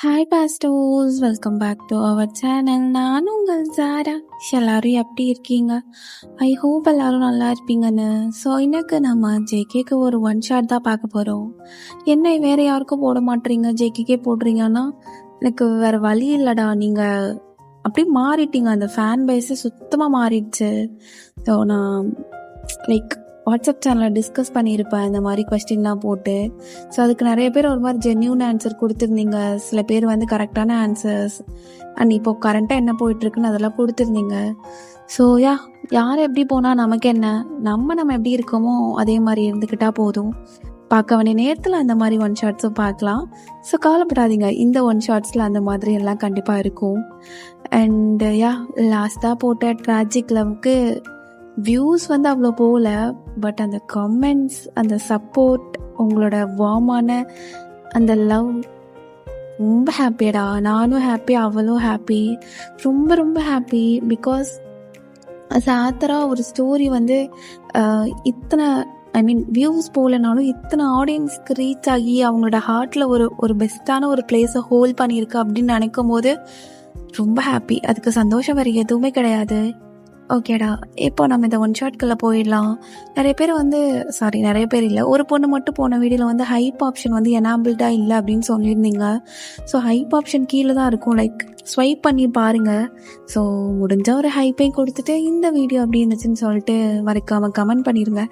Hi பாஸ்டோஸ், welcome back to our channel. நான் உங்கள் ஜாரா. எல்லாரும் எப்படி இருக்கீங்க? ஐ ஹோப் எல்லாரும் நல்லா இருப்பீங்கன்னு. ஸோ இன்னைக்கு நம்ம ஜேகேக்கு ஒரு ஒன் ஷாட் தான் பார்க்க போகிறோம். என்ன வேறு யாருக்கும் போட மாட்டீங்க, ஜேகேக்கே போடுறீங்கன்னா எனக்கு வேறு வழி இல்லைடா. நீங்கள் அப்படி மாறிட்டீங்க, அந்த ஃபேன் பேஸே சுத்தமாக மாறிடுச்சு. ஸோ நான் லைக் வாட்ஸ்அப் சேனலில் டிஸ்கஸ் பண்ணியிருப்பேன் இந்த மாதிரி கொஸ்டின்லாம் போட்டு. ஸோ அதுக்கு நிறைய பேர் ஒரு மாதிரி ஜென்யூன் ஆன்சர் கொடுத்துருந்தீங்க. சில பேர் வந்து கரெக்டான ஆன்சர்ஸ் அண்ட் இப்போ கரண்ட்டாக என்ன போயிட்டுருக்குன்னு அதெல்லாம் கொடுத்துருந்தீங்க. ஸோ யார் எப்படி போனால் நமக்கு என்ன, நம்ம எப்படி இருக்கோமோ அதே மாதிரி இருந்துக்கிட்டால் போதும். பார்க்க வேண்டிய நேரத்தில் அந்த மாதிரி ஒன் ஷாட்ஸும் பார்க்கலாம். ஸோ கவலைப்படாதீங்க, இந்த ஒன் ஷாட்ஸில் அந்த மாதிரி எல்லாம் கண்டிப்பாக இருக்கும். அண்ட் லாஸ்ட்டாக போட்ட ட்ராஜிக் லவ்க்கு வியூஸ் வந்து அவ்வளோ போகல. பட் அந்த கமெண்ட்ஸ், அந்த சப்போர்ட், உங்களோட வார்மான அந்த லவ் ரொம்ப ஹாப்பியடா. நானும் ஹாப்பி, அவளும் ஹாப்பி, ரொம்ப ரொம்ப ஹாப்பி. பிகாஸ் சாத்தரா ஒரு ஸ்டோரி வந்து இத்தனை வியூஸ் போகலனாலும் இத்தனை ஆடியன்ஸ்க்கு ரீச் ஆகி அவங்களோட ஹார்ட்டில் ஒரு பெஸ்ட்டான ஒரு பிளேஸை ஹோல்ட் பண்ணியிருக்கு அப்படின்னு நினைக்கும் போது ரொம்ப ஹாப்பி. அதுக்கு சந்தோஷம் வேறு எதுவுமே கிடையாது. ஓகேடா, இப்போ நம்ம இந்த ஒன் ஷாட்குள்ளே போயிடலாம். நிறைய பேர் இல்லை, ஒரு பொண்ணு மட்டும் போன வீடியோவில் வந்து ஹைப் ஆப்ஷன் வந்து எனாபிள்டாக இல்லை அப்படின்னு சொல்லியிருந்தீங்க. ஸோ ஹைப் ஆப்ஷன் கீழே தான் இருக்கும், லைக் ஸ்வைப் பண்ணி பாருங்கள். ஸோ முடிஞ்சால் ஒரு ஹைப்பையும் கொடுத்துட்டு இந்த வீடியோ அப்படி இருந்துச்சுன்னு சொல்லிட்டு மறக்காமல் கமெண்ட் பண்ணிடுங்க.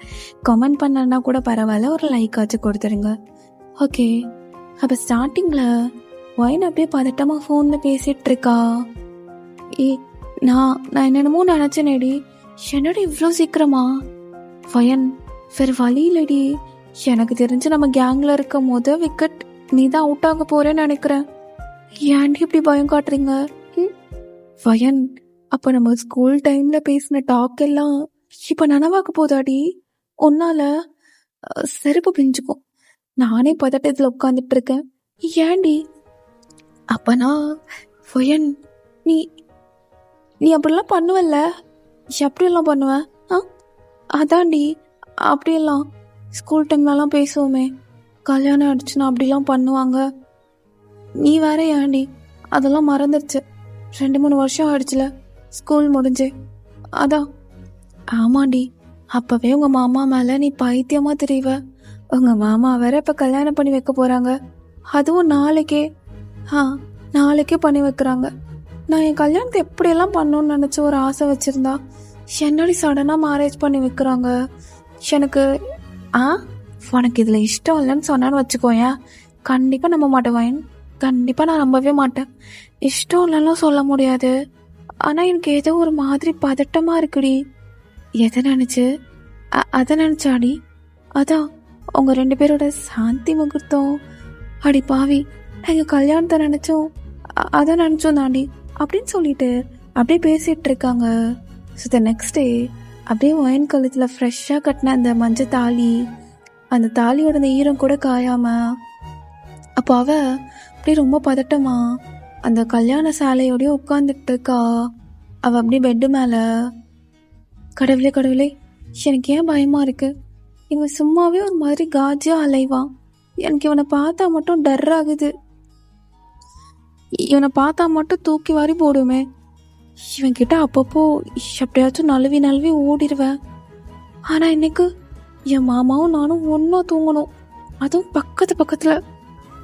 கமெண்ட் பண்ணனா கூட பரவாயில்ல, ஒரு லைக் ஆச்சு கொடுத்துருங்க. ஓகே, அப்போ ஸ்டார்டிங்கில் ஒயின் அப்படியே பதட்டமாக ஃபோனில் பேசிகிட்ருக்கா. நான் என்னென்னமோ நினச்சேனேடி. என்னடி இவ்வளோ சீக்கிரமா? வயன், வேறு வழி இல்லடி. எனக்கு தெரிஞ்சு நம்ம கேங்கில் இருக்கும் போது விக்கெட் நீ தான் அவுட் ஆக போகிறேன்னு நினைக்கிறேன். ஏன்டி இப்படி பயம் காட்டுறீங்க? வயன், அப்போ நம்ம ஸ்கூல் டைமில் பேசின டாக் எல்லாம் இப்போ நனவாக்க போதாடி? ஒன்னால் செருப்பு பிஞ்சுக்கும். நானே பதட்டத்தில் உட்காந்துட்டு இருக்கேன். ஏன்டி? அப்பனா வயன், நீ அப்படிலாம் பண்ணுவல்ல? எப்படியெல்லாம் பண்ணுவேன்? அதாண்டி, அப்படியெல்லாம் ஸ்கூல் டைம்லலாம் பேசுவோமே, கல்யாணம் ஆயிடுச்சுன்னா அப்படிலாம் பண்ணுவாங்க. நீ வேற ஏன்டி அதெல்லாம் மறந்துடுச்சு? 2-3 வருஷம் ஆயிடுச்சுல ஸ்கூல் முடிஞ்சு. அதான். ஆமாண்டி, அப்போவே உங்கள் மாமா மேலே நீ பைத்தியமாக தெரியுவ. உங்கள் மாமா வேற இப்போ கல்யாணம் பண்ணி வைக்க போகிறாங்க. அதுவும் நாளைக்கே பண்ணி வைக்கிறாங்க. நான் என் கல்யாணத்தை எப்படியெல்லாம் பண்ணணும்னு நினச்சி ஒரு ஆசை வச்சுருந்தா என்னடி சடனாக மேரேஜ் பண்ணி வைக்கிறாங்க. எனக்கு உனக்கு இதில் இஷ்டம் இல்லைன்னு சொன்னான்னு வச்சுக்கோயேன், கண்டிப்பாக நம்ப மாட்டேன். கண்டிப்பாக நான் நம்பவே மாட்டேன். இஷ்டம் இல்லைன்னா சொல்ல முடியாது, ஆனால் எனக்கு ஏதோ ஒரு மாதிரி பதட்டமாக இருக்குடி. எதை நினச்சி? அதை நினச்சாடி? அதான் உங்கள் 2 பேரோட சாந்தி முகூர்த்தம். அடி பாவி, எங்கள் கல்யாணத்தை நினச்சோம், அதை நினச்சோம் தாண்டி அப்படின்னு சொல்லிட்டு அப்படியே பேசிகிட்டு இருக்காங்க. ஸோ த நெக்ஸ்ட் டே அப்படியே ஒயின் கழுத்தில் ஃப்ரெஷ்ஷாக கட்டின அந்த மஞ்சள் தாலி, அந்த தாலியோட அந்த ஈரம் கூட காயாம, அப்போ அப்படியே ரொம்ப பதட்டமா அந்த கல்யாண சாலையோடய உட்காந்துட்டு இருக்கா. அவள் அப்படியே பெட்டு மேலே. கடவுளே, எனக்கு ஏன் பயமாக இருக்கு? இவன் சும்மாவே ஒரு மாதிரி காஜியாக அலைவான். எனக்கு இவனை பார்த்தா மட்டும் டர் ஆகுது. இவனை பார்த்தா மட்டும் தூக்கி வாரி போடுமே. இவன்கிட்ட அப்பப்போ எப்படியாச்சும் நழுவி ஓடிடுவேன். ஆனால் இன்னைக்கு என் மாமாவும் நானும் ஒன்றா தூங்கணும், அதுவும் பக்கத்தில்.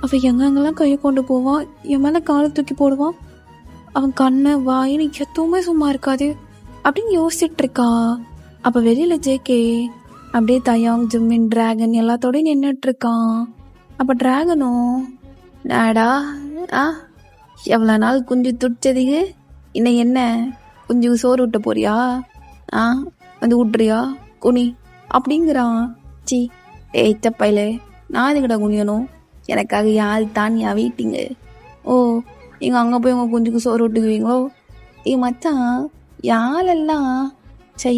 அவன் எங்கெங்கெல்லாம் கையை கொண்டு போவான், என் மேலே காலை தூக்கி போடுவான். அவன் கண்ணை வாயின்னு எதுவுமே சும்மா இருக்காது அப்படின்னு யோசிச்சுட்டு இருக்கா. அப்போ வெளியில் ஜேகே அப்படியே தயாங், ஜிம்மின், டிராகன் எல்லாத்தோடையும் நின்றுட்டுருக்கான். அப்போ டிராகனும், நாடா எவ்வளோ நாள் குஞ்சு துடிச்சதுக்கு இன்னும் என்ன குஞ்சு சோறு விட்ட போறியா? வந்து விட்றியா குனி அப்படிங்கிறான். சி ஏச்சப்பையில நான் இதுக்கிட்ட குனியணும், எனக்காக யார் தானியா வீட்டிங்க? ஓ, நீங்கள் அங்கே போய் உங்கள் குஞ்சுக்கு சோறு விட்டுக்குவீங்களோ? மச்சான், யாரெல்லாம் சை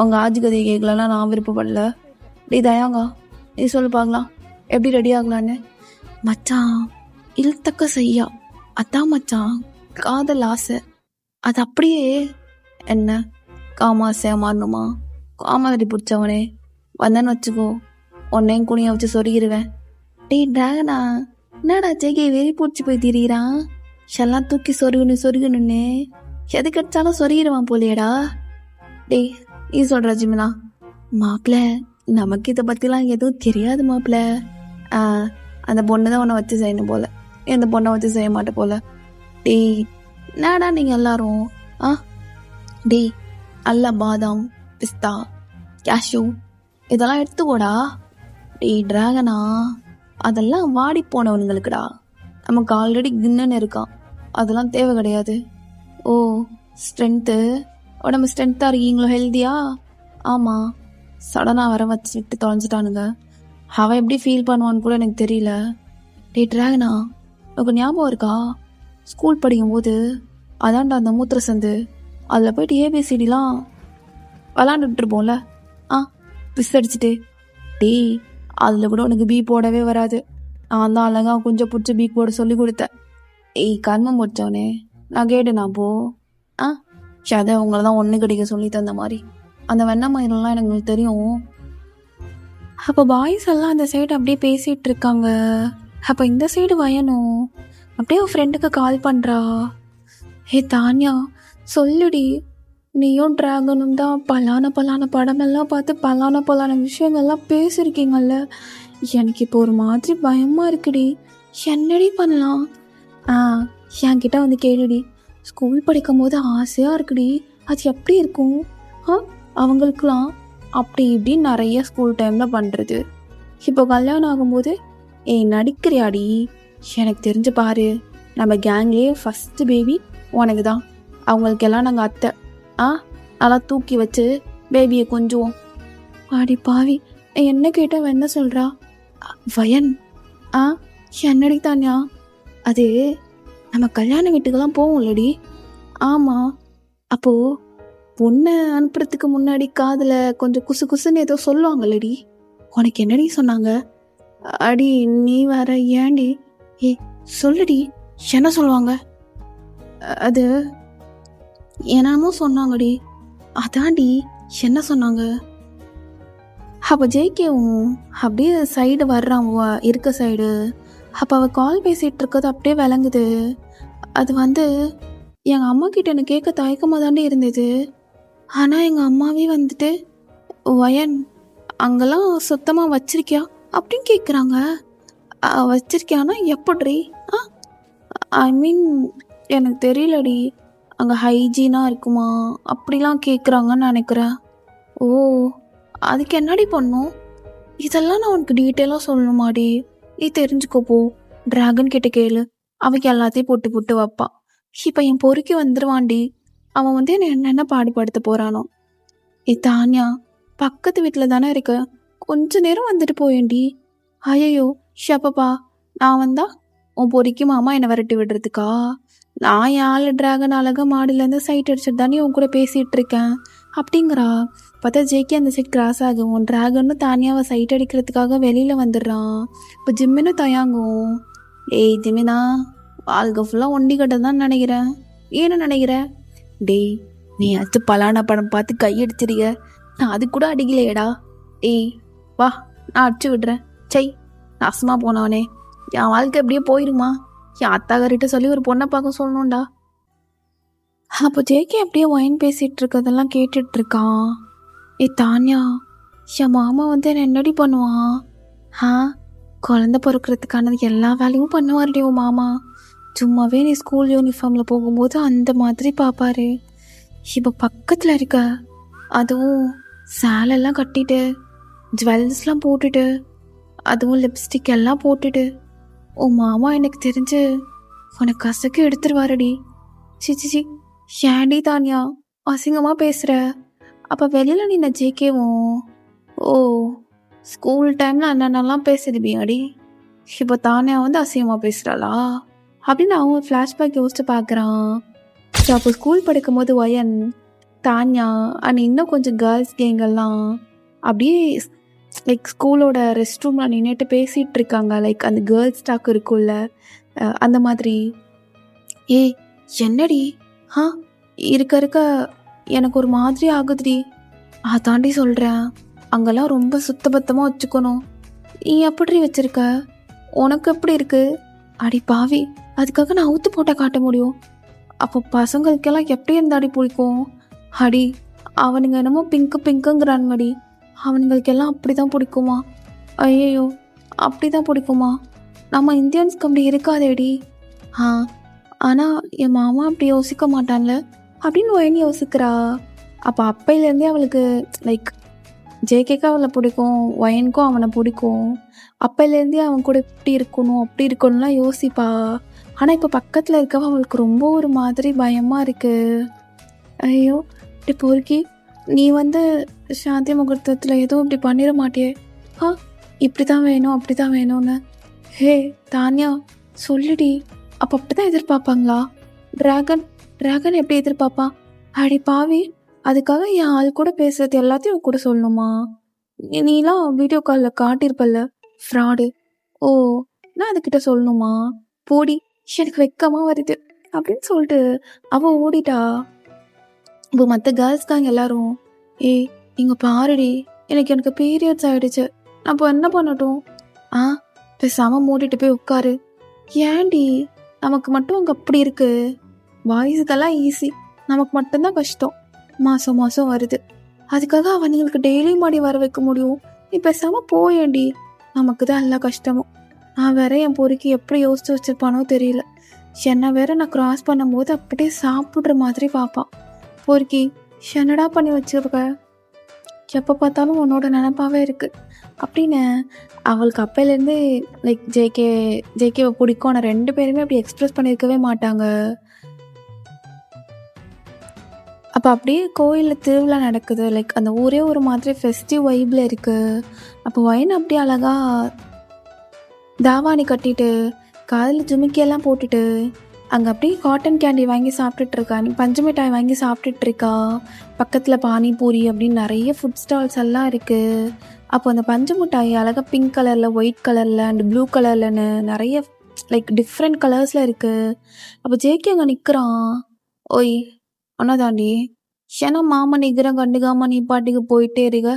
உங்கள் ஆஜு கதையை கேட்கலாம் நான் விருப்பப்படல. தயாங்கா, நீ சொல்லு பார்க்கலாம் எப்படி ரெடி ஆகலான்னு. மச்சான், இழுத்தக்க செய்யா, அதான் மச்சான் காதல் ஆசை. அது அப்படியே என்ன காமாசையாக மாறணுமா? காமாதிரி பிடிச்சவனே வந்தேன்னு வச்சுக்கோ, உன்னையும் குனியை வச்சு சொருகிடுவேன். டிராகனா, என்னடா ஜெய்கே வெறி பூச்சி போய் திரியிறான், எல்லாம் தூக்கி சொருகுன்னு எது கிடைச்சாலும் சொருகிடுவான் போலியடா. டேய் நீ சொல்ற ஜிமினா, மாப்பிள்ள நமக்கு இதை பற்றிலாம் எதுவும் தெரியாது மாப்பிள்ள. அந்த பொண்ணு தான் உன்னை வச்சு செய்யணும் போல, எந்த பொண்ணை வச்சு செய்ய மாட்டேன் போல. டேய் என்னடா நீங்கள் எல்லாரும் டேய் அல்ல பாதாம் பிஸ்தா கேஷ்யூ இதெல்லாம் எடுத்துக்கோடா. டேய் டிராகனா, அதெல்லாம் வாடி போனவனுங்களுக்குடா, நமக்கு ஆல்ரெடி கின்னு இருக்கான், அதெல்லாம் தேவை கிடையாது. ஓ ஸ்ட்ரென்த்து, உடம்பு ஸ்ட்ரென்த்தாக இருக்கீங்களோ, ஹெல்த்தியா? ஆமாம், சடனாக வர வச்சுட்டு தொலைஞ்சிட்டானுங்க. அவன் எப்படி ஃபீல் பண்ணுவான்னு கூட எனக்கு தெரியல. டே டிராகனா, உனக்கு ஞாபகம் இருக்கா ஸ்கூல் படிக்கும்போது அதான்டா அந்த மூத்திர சந்து, அதில் போயிட்டு ஏபிசிடிலாம் விளாண்டுட்ருப்போம்ல, பிஸ் அடிச்சுட்டு. டேய் அதில் கூட உனக்கு பி போடவே வராது, நான் தான் அழகாக கொஞ்சம் பிடிச்சி பி போட சொல்லி கொடுத்தேன். ஏய் கர்மம் முடிச்சவனே, நான் கேட்டேனா போ அதை உங்களை தான் ஒன்று கிடைக்க சொல்லி தந்த மாதிரி அந்த வெண்ணமயிரெல்லாம் எனக்கு தெரியும். அப்போ பாய்ஸ் எல்லாம் அந்த சைடு அப்படியே பேசிகிட்டு இருக்காங்க. அப்போ இந்த சைடு வயனும் அப்படியே உன் ஃப்ரெண்டுக்கு கால் பண்ணுறா. ஹே தானியா சொல்லுடி, நீயும் டிராகனும் தான் பலான படமெல்லாம் பார்த்து பலான விஷயங்கள்லாம் பேசியிருக்கீங்கல்ல, எனக்கு இப்போ ஒரு மாதிரி பயமாக இருக்குடி, என்னடி பண்ணலாம்? என்கிட்ட வந்து கேளுடி, ஸ்கூல் படிக்கும் போது ஆசையாக இருக்குடி, அது எப்படி இருக்கும்? அவங்களுக்குலாம் அப்படி இப்படி நிறைய ஸ்கூல் டைமில் பண்ணுறது, இப்போ கல்யாணம் ஆகும்போது நடிக்கிறியாடி? எனக்கு தெரிஞ்சு பாரு, நம்ம கேங்லேயே ஃபஸ்ட்டு பேபி உனக்கு தான், அவங்களுக்கெல்லாம் நாங்கள் அத்தை. நல்லா தூக்கி வச்சு பேபியை கொஞ்சுவோம். ஆடி பாவி, என்ன கேட்டால் என்ன சொல்கிறா? வயன் என்னடி தானியா, அது நம்ம கல்யாண வீட்டுக்கெல்லாம் போவோம்லடி. ஆமாம், அப்போது பொண்ணை அனுப்புறதுக்கு முன்னாடி காதில் கொஞ்சம் குசு குசுன்னு ஏதோ சொல்லுவாங்கல்லடி, உனக்கு என்னடி சொன்னாங்க? அடி நீ வேற ஏண்டி? சொல்லுடி, என்ன சொல்லுவாங்க? அது என்னமோ சொன்னாங்கடி. அதான்டி, என்ன சொன்னாங்க? அப்போ ஜெய்கேவும் அப்படியே சைடு வர்றான், இருக்க சைடு. அப்போ அவள் கால் பேசிகிட்டு இருக்கிறது அப்படியே விளங்குது. அது வந்து எங்கள் அம்மா கிட்ட எனக்கு கேட்க தயக்கமாக தாண்டி இருந்தது. ஆனால் எங்கள் அம்மாவே வந்துட்டு, வயன் அங்கெல்லாம் சுத்தமாக வச்சிருக்கியா அப்படின்னு கேட்குறாங்க. வச்சிருக்கியானா எப்படி? ஐ மீன் எனக்கு தெரியலடி, அங்கே ஹைஜீனாக இருக்குமா அப்படிலாம் கேட்குறாங்கன்னு நினைக்கிறேன். ஓ அதுக்கு என்னடி பண்ணும்? இதெல்லாம் நான் உனக்கு டீட்டெயிலாக சொல்லணுமாடி, நீ தெரிஞ்சுக்கோப்போ, டிராகன் கிட்ட கேளு, அவன் எல்லாத்தையும் போட்டு போட்டு வைப்பான். இப்போ என் பொறுக்கி வந்துடுவான்டி, அவன் வந்து என்னென்ன பாடுபடுத்த போகிறானோ. தானியா பக்கத்து வீட்டில் தானே இருக்க, கொஞ்ச நேரம் வந்துட்டு போயேண்டி. ஐயோ ஷப்பப்பா, நான் வந்தா உன் பொறுக்கி மாமா என்னை விரட்டி விடுறதுக்கா? நான் என் ஆள் டிராகன் அழகாக மாடிலேருந்து சைட் அடிச்சுட்டு தானே உன் கூட பேசிகிட்டு இருக்கேன் அப்படிங்கிறா. பார்த்தா ஜேக்கே அந்த சைட் கிராஸ் ஆகும், உன் டிராகன்னு தானியாவை சைட் அடிக்கிறதுக்காக வெளியில் வந்துடுறான். இப்போ ஜிம்மின்னு தயாங்கும். ஜிம்மினா வாழ்க்கை ஃபுல்லாக ஒண்டி கட்ட தான் நினைக்கிறேன். ஏன்னு நினைக்கிற? டேய் நீ அச்சு பலான படம் பார்த்து கையடிச்சிருக்க, நான் அது கூட அடிக்கலையேடா. வா நான் அடிச்சு விடுறேன். சை நாசமாக போனவனே, என் வாழ்க்கை எப்படியே போயிருமா, என் அத்தாக்காரிட்ட சொல்லி ஒரு பொண்ணை பார்க்க சொல்லணும்டா. அப்போ ஜேகே அப்படியே ஒயின் பேசிகிட்டு இருக்கதெல்லாம் கேட்டுட்டு இருக்கான். தானியா, என் மாமா வந்து என்ன என்னடி பண்ணுவான்? குழந்தை பிறக்கிறதுக்கான எல்லா வேலையும் பண்ணுவார்டி உன் மாமா. சும்மாவே நீ ஸ்கூல் யூனிஃபார்மில் போகும்போது அந்த மாதிரி பார்ப்பாரு. இப்போ பக்கத்தில் இருக்க, அதுவும் சேலெல்லாம் கட்டிட்டு ஜுவல்ஸ்லாம் போட்டுட்டு, அதுவும் லிப்ஸ்டிக் எல்லாம் போட்டுட்டு, உன் மாமா எனக்கு தெரிஞ்சு உனக்கு கசக்கு எடுத்துருவாரடி. சிச்சி ஏண்டி தானியா அசிங்கமாக பேசுகிற? அப்போ வெளியில் நீ நான் ஜேகேவும் ஸ்கூல் டைமில் என்னென்னலாம் பேசுதுபியாடி, இப்போ தானியா வந்து அசிங்கமாக பேசுகிறாளா அப்படின்னு அவன் ஃப்ளாஷ்பேக் யோசிச்சு பார்க்குறான். ஸோ அப்போ ஸ்கூல் படிக்கும்போது வயன், தானியா அண்ட் இன்னும் கொஞ்சம் கேர்ள்ஸ் கேங்கெல்லாம் அப்படியே லைக் ஸ்கூலோட ரெஸ்ட் ரூமில் நின்றுட்டு பேசிகிட்டு இருக்காங்க. லைக் அந்த கேர்ள்ஸ் ஸ்டாக் இருக்குல்ல, அந்த மாதிரி. என்னடி இருக்க எனக்கு ஒரு மாதிரி ஆகுதுடி. அதாண்டி சொல்கிறேன், அங்கெல்லாம் ரொம்ப சுத்தபத்தமாக வச்சுக்கணும். நீ எப்படி வச்சுருக்க? உனக்கு எப்படி இருக்கு? அடி பாவி, அதுக்காக நான் அவுத்து போட்டால் காட்ட முடியும்? அப்போ பசங்களுக்கெல்லாம் எப்படி இருந்தாடி பிடிக்கும்? அடி, அவனுங்க என்னமோ பிங்க்கு பிங்க்குங்கிறானுங்கடி, அவனுங்களுக்கெல்லாம் அப்படி தான் பிடிக்குமா? ஐயோ, அப்படி தான் பிடிக்குமா? நம்ம இந்தியன்ஸ்க்கு அப்படி இருக்காதேடி. ஆ, ஆனால் என் மாமா அப்படி யோசிக்க மாட்டான்ல அப்படின்னு ஒயன் யோசிக்கிறா. அப்போ அப்பையிலேருந்தே அவளுக்கு லைக் ஜேகேக்கு அவளை பிடிக்கும், ஒயனுக்கும் அவனை பிடிக்கும். அப்பையிலேருந்தே அவன் கூட இப்படி இருக்கணும் அப்படி இருக்கணும்லாம் யோசிப்பா. ஆனால் இப்போ பக்கத்தில் இருக்கவ அவளுக்கு ரொம்ப ஒரு மாதிரி பயமாக இருக்குது. ஐயோ, இப்படி பொறுக்கி நீ வந்து சாந்தி முகூர்த்தத்தில் எதுவும் இப்படி பண்ணிட மாட்டியே? இப்படி தான் வேணும் அப்படி தான் வேணும்னு. ஹே தானியா, சொல்லுடி. அப்போ அப்படி தான் எதிர்பார்ப்பாங்களா? ட்ராகன் எப்படி எதிர்பார்ப்பான்? அடி பாவி, அதுக்காக என் ஆள் கூட பேசுறது எல்லாத்தையும் கூட சொல்லணுமா? நீலாம் வீடியோ காலில் காட்டியிருப்பல்ல ஃப்ராடு. ஓ, நான் அதுக்கிட்ட சொல்லணுமா? போடி, எனக்கு வெக்கமாக வருது அப்படின்னு சொல்லிட்டு அவள் ஓடிட்டா. இப்போ மற்ற கேர்ள்ஸ் தாங்க எல்லாரும், ஏய் இங்கே பாருடி, எனக்கு பீரியட்ஸ் ஆகிடுச்சு, நான் இப்போ என்ன பண்ணட்டும்? பேசாமல் மூடிட்டு போய் உட்காரு. ஏண்டி, நமக்கு மட்டும் அங்கே அப்படி இருக்கு? பாய்ஸுக்கெல்லாம் ஈஸி, நமக்கு மட்டும்தான் கஷ்டம். மாதம் மாதம் வருது, அதுக்காக அவனுங்களுக்கு டெய்லி மாடி வர வைக்க முடியும்? நீ பேசாமல் போயேண்டி. நமக்கு தான் எல்லா கஷ்டமும். நான் வேற என் பொறுக்கி எப்படி யோசிச்சு வச்சிருப்பானோ தெரியல. என்னை வேற நான் கிராஸ் பண்ணும்போது அப்படியே சாப்பிட்ற மாதிரி பார்ப்பான். பொறுக்கி என்னடா பண்ணி வச்சிருக்க, எப்போ பார்த்தாலும் உன்னோட நினப்பாவே இருக்கு அப்படின்னு அவளுக்கு அப்பையிலேருந்து லைக் ஜேகேவை பிடிக்கும். ஆனால் 2 பேருமே அப்படி எக்ஸ்ப்ரெஸ் பண்ணியிருக்கவே மாட்டாங்க. அப்போ அப்படியே கோயிலில் திருவிழா நடக்குது, லைக் அந்த ஊரே ஒரு மாதிரி ஃபெஸ்டிவ் வைப்பில் இருக்குது. அப்போ ஒயன் அப்படியே அழகாக தாவாணி கட்டிட்டு காதில் ஜுமிக்கியெல்லாம் போட்டுட்டு அங்கே அப்படியே காட்டன் கேண்டி வாங்கி சாப்பிட்டுட்ருக்கா, பஞ்சு மிட்டாய் வாங்கி சாப்பிட்டுட்ருக்கா. பக்கத்தில் பானிபூரி அப்படின்னு நிறைய ஃபுட் ஸ்டால்ஸ் எல்லாம் இருக்குது. அப்போ அந்த பஞ்சு மிட்டாய் அழகாக பிங்க் கலரில், ஒயிட் கலரில் அண்ட் ப்ளூ கலர்லன்னு நிறைய லைக் டிஃப்ரெண்ட் கலர்ஸில் இருக்குது. அப்போ ஜேகே அங்கே நிற்கிறான். ஓய் அண்ணா தாண்டி, ஏன்னா மாமா நிற்கிறேன் கண்டுக்காம நீ பாட்டிக்கு போயிட்டே இருக்க.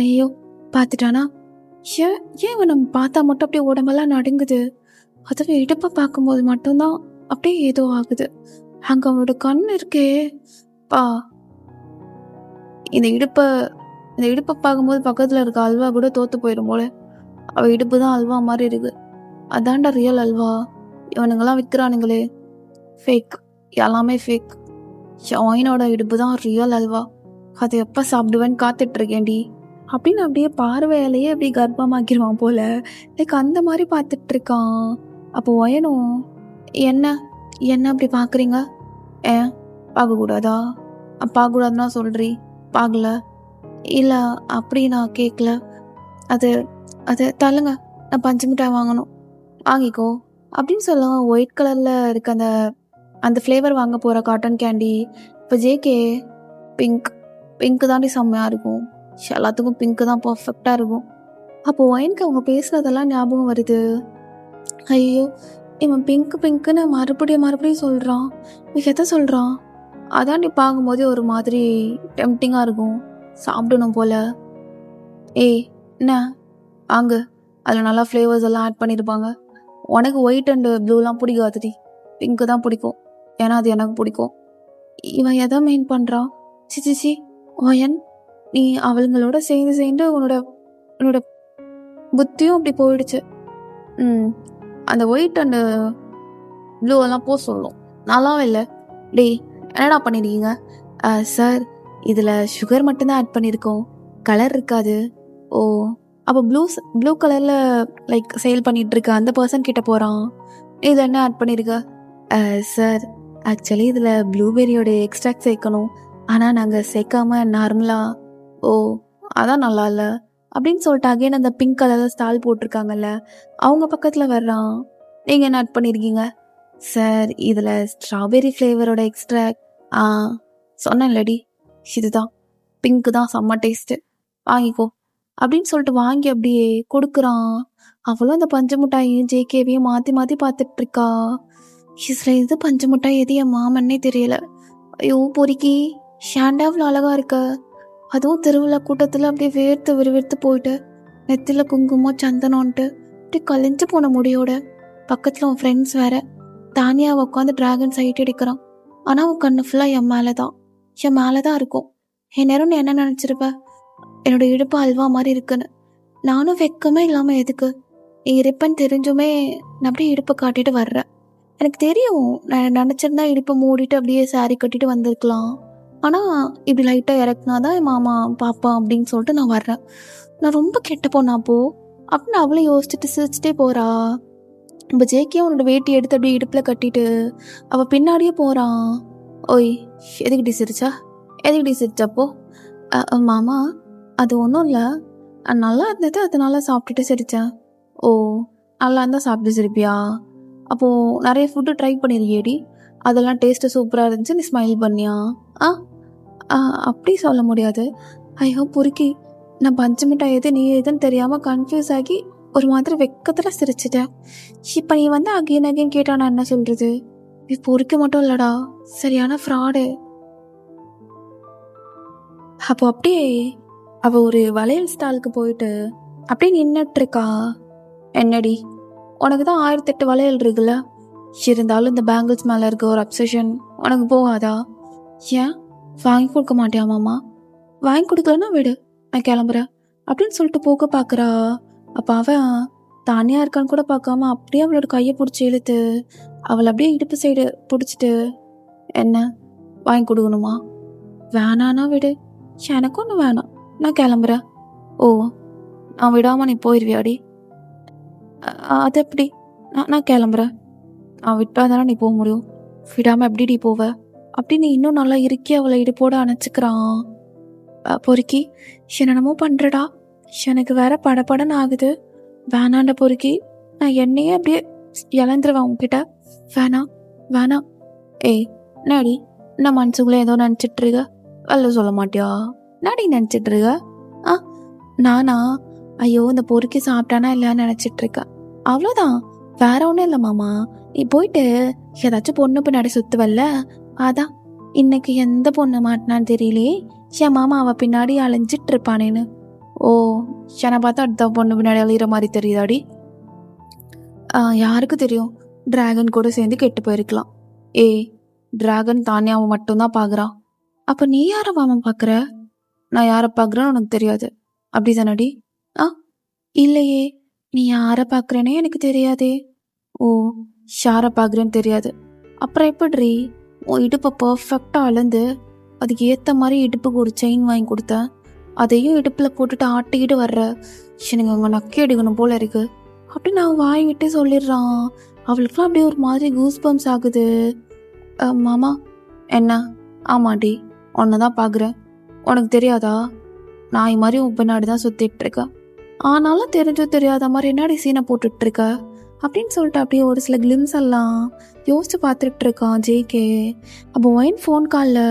ஐயோ பார்த்துட்டானா? ஏன் இவன் நம்ம பார்த்தா மட்டும் அப்படியே உடம்பெல்லாம் நடுங்குது? அதுவே இடுப்பை பார்க்கும்போது மட்டும்தான் அப்படியே ஏதோ ஆகுது. அங்கே அவனோட கண் இருக்கே பா, இந்த இடுப்பை பார்க்கும்போது பக்கத்தில் இருக்க அல்வா கூட தோற்று போயிடும் போல. அவள் இடுப்பு தான் அல்வா மாதிரி இருக்கு. அதான்டா ரியல் அல்வா. இவனுங்கெல்லாம் விற்கிறானுங்களே ஃபேக், எல்லாமே ஃபேக். ஒயினோட இடுப்பு தான் ரியல் அல்வா. அதை எப்போ சாப்பிடுவேன்னு காத்துட்ருக்கேன்டி அப்படின்னு அப்படியே பார்வையிலேயே அப்படி கர்ப்பமாக்கிடுவான் போல. லைக் அந்த மாதிரி பார்த்துட்ருக்கான். அப்போ ஒயனும், என்ன அப்படி பார்க்குறீங்க? ஏன் பார்க்கக்கூடாதா? பார்க்கக்கூடாதுன்னா சொல்கிறீ, பார்க்கல? இல்லை அப்படி நான் கேட்கல. அது தள்ளுங்க, நான் பஞ்சு மிட்டாய் வாங்கணும், வாங்கிக்கோ அப்படின்னு சொல்லுவாங்க. ஒயிட் கலரில் இருக்க அந்த ஃப்ளேவர் வாங்க போகிற காட்டன் கேண்டி. இப்போ ஜேகே பிங்க்கு தாண்டி செம்மையாக இருக்கும், எல்லாத்துக்கும் பிங்க்கு தான் பர்ஃபெக்டாக இருக்கும். அப்போது ஒயனுக்கு அவங்க பேசுகிறதெல்லாம் ஞாபகம் வருது. ஐயோ, இவன் பிங்க்குன்னு மறுபடியும் சொல்கிறான். எதை சொல்கிறான்? அதான் நீ பார்க்கும்போதே ஒரு மாதிரி டெம்டிங்காக இருக்கும், சாப்பிடணும் போல். ஏய் என்ன வாங்கு, அதில் நல்லா ஃப்ளேவர்ஸ் எல்லாம் ஆட் பண்ணியிருப்பாங்க. உனக்கு ஒயிட் அண்டு ப்ளூலாம் பிடிக்காதுடி, பிங்க்கு தான் பிடிக்கும், ஏன்னா அது எனக்கு பிடிக்கும். இவன் எதை மெயின் பண்ணுறான்? சிச்சி ஒயன், நீ அவளுங்களோட சேர்ந்து உன்னோட புத்தியும் அப்படி போயிடுச்சு. அந்த ஒயிட் அண்டு ப்ளூவெல்லாம் போக சொல்லும், நல்லாவே இல்லை. டேய் என்னடா பண்ணியிருக்கீங்க? சார் இதில் சுகர் மட்டும்தான் ஆட் பண்ணியிருக்கோம், கலர் இருக்காது. ஓ, அப்போ ப்ளூ கலரில் லைக் சேல் பண்ணிகிட்ருக்க அந்த பர்சன் கிட்ட போகிறான். இதில் என்ன ஆட் பண்ணியிருக்க? சார் ஆக்சுவலி இதில் ப்ளூபெரியோட எக்ஸ்ட்ராக்ட் சேர்க்கணும், ஆனால் நாங்கள் சேர்க்காம நார்மலாக. ஓ, அதான் நல்லா இல்லை அப்படின்னு சொல்லிட்டு அகைன் அந்த பிங்க் கலரில் ஸ்டால் போட்டிருக்காங்கல்ல அவங்க பக்கத்தில் வர்றான். நீங்கள் என்ன ஆட் பண்ணியிருக்கீங்க? சார் இதில் ஸ்ட்ராபெரி ஃப்ளேவரோட எக்ஸ்ட்ராக்ட். சொன்னேன்லடி, இதுதான் பிங்க்கு தான் செம்ம டேஸ்ட்டு, வாங்கிக்கோ அப்படின்னு சொல்லிட்டு வாங்கி அப்படியே கொடுக்குறான். அவளும் அந்த பஞ்சு மிட்டாயையும் ஜேகேவையும் மாற்றி பார்த்துட்ருக்கா. இதில் இது பஞ்சு மிட்டாய் எது என் மாமன்னே தெரியல. ஐயோ பொறுக்கி, ஷாண்டாவில் அழகாக இருக்க, அதுவும் திருவிழா கூட்டத்தில் அப்படியே விறுவிறுத்து போயிட்டு நெத்தியில் குங்குமம் சந்தனம்ன்ட்டு அப்படியே கலைஞ்சு போன முடியோட பக்கத்தில் உன் ஃப்ரெண்ட்ஸ் வேற. தானியாவை உட்காந்து டிராகன் சைட் அடிக்கிறான். ஆனால் உன் கண்ணு ஃபுல்லாக என் மேலே தான் இருக்கும். என் நேரம் நீ என்ன நினச்சிருப்ப? என்னோட இடுப்பு அல்வா மாதிரி இருக்குன்னு. நானும் வெக்கமே இல்லாமல் எதுக்கு நீ இருப்பேன்னு தெரிஞ்சுமே நான் அப்படியே இடுப்பை காட்டிட்டு வர்றேன். எனக்கு தெரியும், நான் நினச்சிருந்தா இடுப்பை மூடிட்டு அப்படியே சாரி கட்டிட்டு வந்திருக்கலாம். ஆனால் இப்படி லைட்டாக இறக்குனாதான் என் மாமா பாப்பா அப்படின்னு சொல்லிட்டு நான் வர்றேன். நான் ரொம்ப கெட்ட பொண்ணா அப்படின்னு அவளும் யோசிச்சுட்டு சிரிச்சுட்டே போகிறா. இப்போ ஜேகே அவனோட வேட்டி எடுத்து அப்படியே இடுப்பில் கட்டிட்டு அவள் பின்னாடியே போகிறான். ஓய், எதுக்கிட்டி சிரிச்சாப்போ? மாமா, அது ஒன்றும் இல்லை, நல்லா இருந்தது அதனால சாப்பிட்டுட்டு சிரித்தேன். ஓ, நல்லா இருந்தால் சாப்பிட்டு சிரிப்பியா? அப்போது நிறைய ஃபுட்டு ட்ரை பண்ணியிருக்கியேடி, அதெல்லாம் டேஸ்ட்டு சூப்பராக இருந்துச்சு, நீ ஸ்மைல் பண்ணியா? அப்படி சொல்ல முடியாது. ஐயோ பொறுக்கி, நான் பஞ்சமிட்டாய் எது நீ எதுன்னு தெரியாமல் கன்ஃபியூஸ் ஆகி ஒரு மாதிரி வெக்கத்தில் சிரிச்சிட்டேன். இப்போ நீ வந்து அகைன் கேட்டா நான் என்ன சொல்கிறது? நீ பொறுக்க மட்டும் இல்லைடா, சரியான ஃப்ராடு. அப்போ அப்படியே அவள் ஒரு வளையல் ஸ்டாலுக்கு போயிட்டு அப்படியே நின்றுட்டுருக்கா. என்னடி, உனக்கு தான் 1008 வளையல் இருக்குல்ல, இருந்தாலும் இந்த பேங்கிள்ஸ் மேலே இருக்க ஒரு அப்சஷன் உனக்கு போகாதா? ஏன் வாங்கி கொடுக்க மாட்டியா மாமா? வாங்கி கொடுக்கலன்னா விடு, நான் கிளம்புறேன் அப்படின்னு சொல்லிட்டு போக பார்க்குறா. அப்போ அவன் தானியாக இருக்கான்னு கூட பார்க்காம அப்படியே அவளோட கையை பிடிச்சி இழுத்து அவளை அப்படியே இடுப்பு சைடு பிடிச்சிட்டு, என்ன வாங்கி கொடுக்கணுமா? வேணான்னா விடு, எனக்கு ஒன்றும் வேணாம், நான் கிளம்புறேன். ஓ, நான் விடாமல் நீ போயிடுவியாடி? அது எப்படி? நான் கிளம்புறேன். நான் விட்டால் தானே நீ போக முடியும், விடாமல் எப்படிடி போவ அப்படின்னு இன்னும் நல்லா இறுக்கி அவளை இடுப்போடு அணைச்சிக்கிறான். பொறுக்கி, என்னென்னமோ பண்ணுறடா, எனக்கு வேற படப்படன்னு ஆகுது. வேணாண்ட பொறுக்கி, நான் என்னையே அப்படியே இழந்துருவேன் உங்ககிட்ட. வேணாம். ஏய் நாடி, நான் மனசுக்குள்ளே ஏதோ நினச்சிட்ருக்க, வெளில சொல்ல மாட்டியா? நாடி நினச்சிட்ருக்க? நானா? ஐயோ, இந்த பொறுக்கி சாப்பிட்டானா இல்லையான்னு நினச்சிட்ருக்கேன், அவ்வளோதான், வேற ஒன்றும் இல்லை மாமா. நீ போயிட்டு ஏதாச்சும் பொண்ணு பின்னாடி சுற்றுவல்ல, அதான் இன்னைக்கு எந்த பொண்ணு மாட்டினான்னு தெரியலையே, என் மாமா அவள் பின்னாடி அலைஞ்சிட்டு இருப்பானேன்னு. ஓ, என்னை பார்த்தா அடுத்த பொண்ணு பின்னாடி அழிகிற மாதிரி தெரியுதாடி? யாருக்கு தெரியும், டிராகன் கூட சேர்ந்து கெட்டு போயிருக்கலாம். ஏய், டிராகன் தானியாவை மட்டும்தான் பார்க்குறான். அப்போ நீ யாரை மாமா பார்க்குற? நான் யாரை பார்க்குறேன்னு உனக்கு தெரியாது அப்படி தானடி? இல்லையே, நீ யாரை பார்க்குறேனே எனக்கு தெரியாதே. ஓ, யாரை பார்க்குறேன்னு தெரியாது, அப்புறம் எப்படிரி உன் இடுப்பை பர்ஃபெக்டாக அளந்து அதுக்கு ஏற்ற மாதிரி இடுப்புக்கு ஒரு செயின் வாங்கி கொடுத்தேன், அதையும் இடுப்பில் போட்டுட்டு ஆட்டிக்கிட்டு வர்ற, எனக்கு அங்கே நக்கி எடுக்கணும் போல இருக்கு அப்படின்னு நான் வாய் விட்டு சொல்லிடுறான். அவளுக்குலாம் அப்படியே ஒரு மாதிரி கூஸ் பம்ப்ஸ் ஆகுது. மாமா, என்ன? ஆமாடி, உன்னை தான் பார்க்குறேன், உனக்கு தெரியாதா? நாய் மாதிரி உன் பின்னாடி தான் சுற்றிட்டு இருக்க, ஆனாலும் தெரிஞ்சோ தெரியாத மாதிரி என்னடி சீனை போட்டுட்ருக்க அப்படின்னு சொல்லிட்டு அப்படியே ஒரு சில கிளிம்ஸ் எல்லாம் யோசிச்சு பார்த்துட்டு இருக்கான் ஜேகே. அப்போ ஒயின் ஃபோன் காலில்,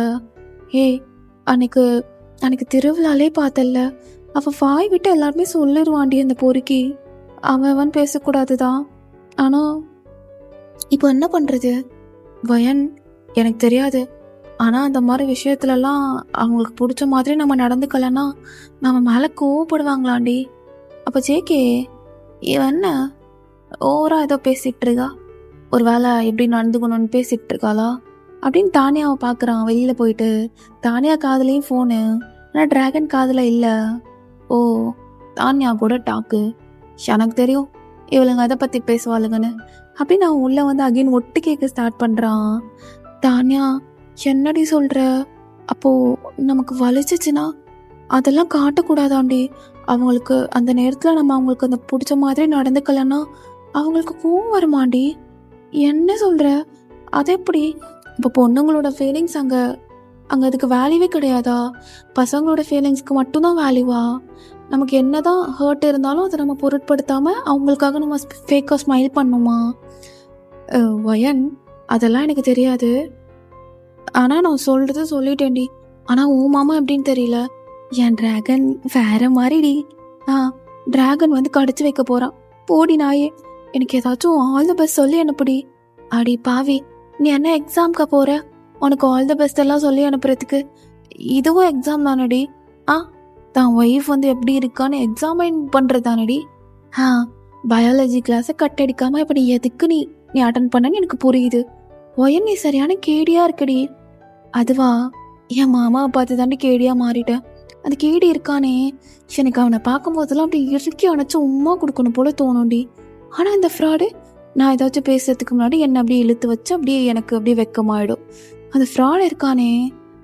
ஏய் அன்னைக்கு திருவிழாலே பார்த்தல்ல, அவள் வாய் விட்டு எல்லாருமே சொல்லிடுவாண்டி அந்த பொறுக்கி, அவன் பேசக்கூடாது தான், ஆனால் இப்போ என்ன பண்ணுறது? வயன், எனக்கு தெரியாது, ஆனால் அந்த மாதிரி விஷயத்துலலாம் அவங்களுக்கு பிடிச்ச மாதிரி நம்ம நடந்துக்கலன்னா நம்ம மேலே கோவப்படுவாங்களாண்டி. அப்போ ஜேகே இவன் என்ன ஓவராக ஏதோ பேசிகிட்டு இருக்கா, ஒரு வேளை எப்படி நடந்துக்கணும்னு பேசிகிட்டு இருக்காளா அப்படின்னு தானியாவை பார்க்குறான் வெளியில் போயிட்டு. தானியா காதுலேயும் ஃபோனு, ஆனால் டிராகன் காதில் இல்லை. ஓ, தானியா கூட டாக்கு, எனக்கு தெரியும் இவளுங்க அதை பற்றி பேசுவாளுங்கன்னு அப்படின்னு அவன் உள்ளே வந்து அகைன் ஒட்டு கேட்க ஸ்டார்ட் பண்ணுறான். தானியா, என்னடி சொல்கிற? அப்போது நமக்கு வலிச்சிச்சுன்னா அதெல்லாம் காட்டக்கூடாதாண்டி, அவங்களுக்கு அந்த நேரத்தில் நம்ம அவங்களுக்கு அந்த பிடிச்ச மாதிரி நடந்துக்கலன்னா அவங்களுக்கு கோவம் வருமாண்டி. என்ன சொல்கிற? அது எப்படி? இப்போ பொண்ணுங்களோட ஃபீலிங்ஸ் அங்கே அதுக்கு வேல்யூவே கிடையாதா? பசங்களோட ஃபீலிங்ஸ்க்கு மட்டும்தான் வேல்யூவா? நமக்கு என்ன தான் ஹர்ட் இருந்தாலும் அதை நம்ம பொருட்படுத்தாமல் அவங்களுக்காக நம்ம ஃபேக்காக ஸ்மைல் பண்ணுமா? வயன், அதெல்லாம் எனக்கு தெரியாது, ஆனால் நான் சொல்கிறது சொல்லிட்டேன்டி. ஆனால் உன் மாமா எப்படின்னு தெரியல, என் டிராகன் வேற மாதிரிடி. டிராகன் வந்து கடிச்சு வைக்க போகிறான். போடி நாயே, எனக்கு ஏதாச்சும் ஆல் த பெஸ்ட் சொல்லி அனுப்புடி. அடி பாவி, நீ என்ன எக்ஸாம்க்கா போகிற? உனக்கு ஆல் த பெஸ்ட் எல்லாம் சொல்லி அனுப்புறதுக்கு இதுவும் எக்ஸாம் தானடி? தான் ஒய்ஃப் வந்து எப்படி இருக்கான்னு எக்ஸாமைன் பண்ணுறது தானடி? பயாலஜி கிளாஸை கட் அடிக்காமல் இப்போ நீ எதுக்கு நீ நீ அட்டன் பண்ணன்னு எனக்கு புரியுது. ஒயன் நீ சரியான கேடியா இருக்கடி. அதுவா, என் மாமாவை பார்த்து தாண்டி கேடியா மாறிட்டேன். அந்த கேடி இருக்கானே, எனக்கு அவனை பார்க்கும்போதெல்லாம் அப்படி இறுக்கி அணைச்சி உம்மா கொடுக்கணும் போல தோணும்டி. ஆனால் இந்த ஃப்ராடு, நான் ஏதாச்சும் பேசுறதுக்கு முன்னாடி என்னை அப்படியே இழுத்து வச்சு அப்படியே எனக்கு அப்படியே வெக்கமாயிடும். அந்த ஃப்ராடு இருக்கானே,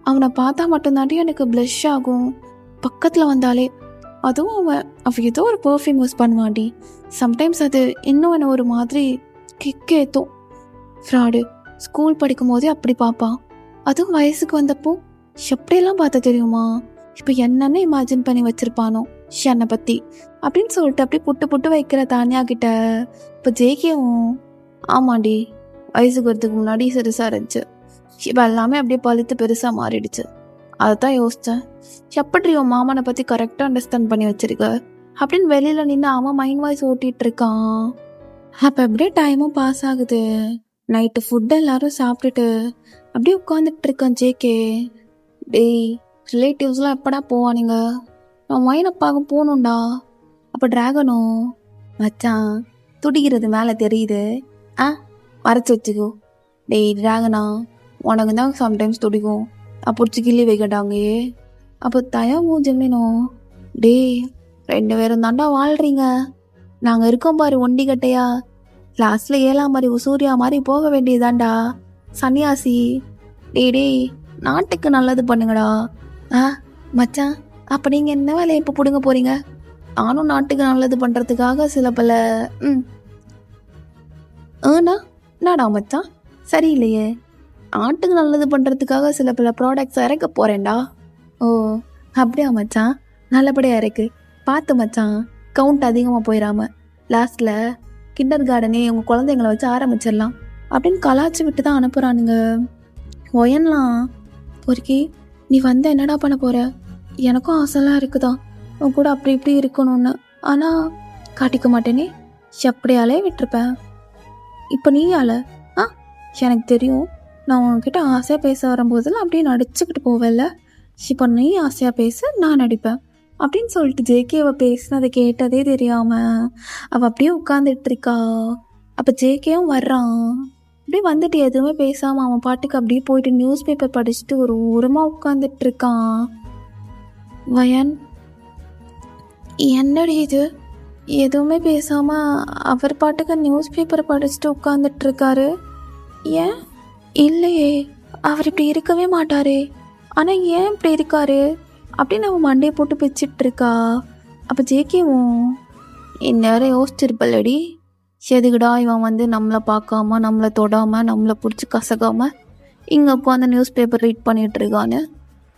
அவனை பார்த்தா மட்டும்தாண்டி எனக்கு ப்ளஷ் ஆகும் பக்கத்தில் வந்தாலே. அதுவும் அவன் ஏதோ ஒரு பர்ஃப்யூம் யூஸ் பண்ணுவான்டி. சம்டைம்ஸ் அது இன்னும் என்ன ஒரு மாதிரி கிக்கேத்தும். ஃப்ராடு ஸ்கூல் படிக்கும் போதே அப்படி பார்ப்பான். அதுவும் வயசுக்கு வந்தப்போ எப்படியெல்லாம் பார்த்த தெரியுமா? இப்போ என்னென்ன இமேஜின் பண்ணி வச்சிருப்பானோ என்னை பற்றி அப்படின்னு சொல்லிட்டு அப்படியே புட்டு புட்டு வைக்கிற தானியா கிட்ட. இப்போ ஜேகேவும் ஆமாண்டி, வயசுக்கு வரதுக்கு முன்னாடி சிறுசாக இருந்துச்சு, இப்போ எல்லாமே அப்படியே பழுத்து பெருசாக மாறிடுச்சு. அதை தான் யோசித்தேன், எப்படி உன் மாமனை பற்றி கரெக்டாக அண்டர்ஸ்டாண்ட் பண்ணி வச்சிருக்க அப்படின்னு வெளியில் நின்று அவன் மைண்ட் வாய்ஸ் ஓட்டிகிட்டு இருக்கான். அப்போ அப்படியே டைமும் பாஸ் ஆகுது. நைட்டு ஃபுட்டு எல்லாரும் சாப்பிட்டுட்டு அப்படியே உட்காந்துட்டு இருக்கான் ஜேகே. டேய், ரிலேட்டிவ்ஸ்லாம் எப்படா போவானுங்க? நான் மைனப்பாக போகணும்டா. அப்போ ட்ராகனும் மச்சான் துடிக்கிறது மேலே தெரியுது, மறைச்சி வச்சுக்கோ. டேய் ட்ராகனா, உனக்கு தான் சம்டைம்ஸ் துடிக்கும், பிடிச்சி கிள்ளி வைக்கட்டாங்க. அப்போ தயவும் ஜெமினும், டேய் 2 பேரும் தாண்டா வாழ்றீங்க, நாங்கள் இருக்கோம் பாரு ஒண்டி கட்டையா. லாஸ்ட்ல 7ஆம் மாதிரி சூர்யா மாதிரி போக வேண்டியதாண்டா சன்னியாசி. டேய் நாட்டுக்கு நல்லது பண்ணுங்கடா. மச்சான், அப்போ நீங்கள் என்ன வேலையை இப்போ பிடுங்க போகிறீங்க? நானும் நாட்டுக்கு நல்லது பண்ணுறதுக்காக சில பல என்னடா மச்சான் சரியில்லையே. நாட்டுக்கு நல்லது பண்ணுறதுக்காக சில பல ப்ராடக்ட்ஸ் இறக்க போகிறேன்டா. ஓ அப்படியா மச்சான், நல்லபடியாக இருக்கு. பார்த்து மச்சான், கவுண்ட் அதிகமாக போயிடாம லாஸ்ட்டில் கிண்டர் கார்டனே உங்கள் குழந்தைங்கள வச்சு ஆரம்பிச்சிடலாம் அப்படின்னு கலாச்சி விட்டு தான் அனுப்புகிறானுங்க. ஒயன்லாம் பொறுக்கி, நீ வந்து என்னடா பண்ண போகிற? எனக்கும் ஆசைலாம் இருக்குதான் உன் கூட அப்படி இப்படி இருக்கணும்னு, ஆனால் காட்டிக்க மாட்டேனே, எப்படியாலே விட்டுருப்பேன். இப்போ நீயால எனக்கு தெரியும், நான் உன்கிட்ட ஆசையாக பேச வரும்போதெல்லாம் அப்படியே நடிச்சுக்கிட்டு போவேல்ல, இப்போ நீ ஆசையாக பேச நான் நடிப்பேன் அப்படின்னு சொல்லிட்டு ஜேகே அவள் பேசினதை கேட்டதே தெரியாமல் அவள் அப்படியே உட்காந்துட்டு இருக்கா. அப்போ ஜேகேவும் வர்றான். அப்படியே வந்துட்டு எதுவுமே பேசாமல் அவன் பாட்டுக்கு அப்படியே போயிட்டு நியூஸ் பேப்பர் படிச்சுட்டு ஒரு ஓரமாக உட்காந்துட்டு இருக்கான். வயன், என்னடி இது, எதுவுமே பேசாமல் அவர் பாட்டுக்கு நியூஸ் பேப்பரை படிச்சுட்டு உட்காந்துட்டு இருக்காரு. ஏன்? இல்லையே, அவர் இப்படி இருக்கவே மாட்டாரே, ஆனால் ஏன் இப்படி இருக்காரு அப்படின்னு அவன் மண்டையை போட்டு பிச்சுட்டு இருக்கா. அப்போ ஜேகேவும் இந்நேரம் யோசிச்சிருப்பல்லடி, எதுக்குடா இவன் வந்து நம்மளை பார்க்காம நம்மளை தொடாமல் நம்மளை பிடிச்சி கசக்காம இங்கே உட்காந்து நியூஸ் பேப்பர் ரீட் பண்ணிட்டு இருக்கான்னு.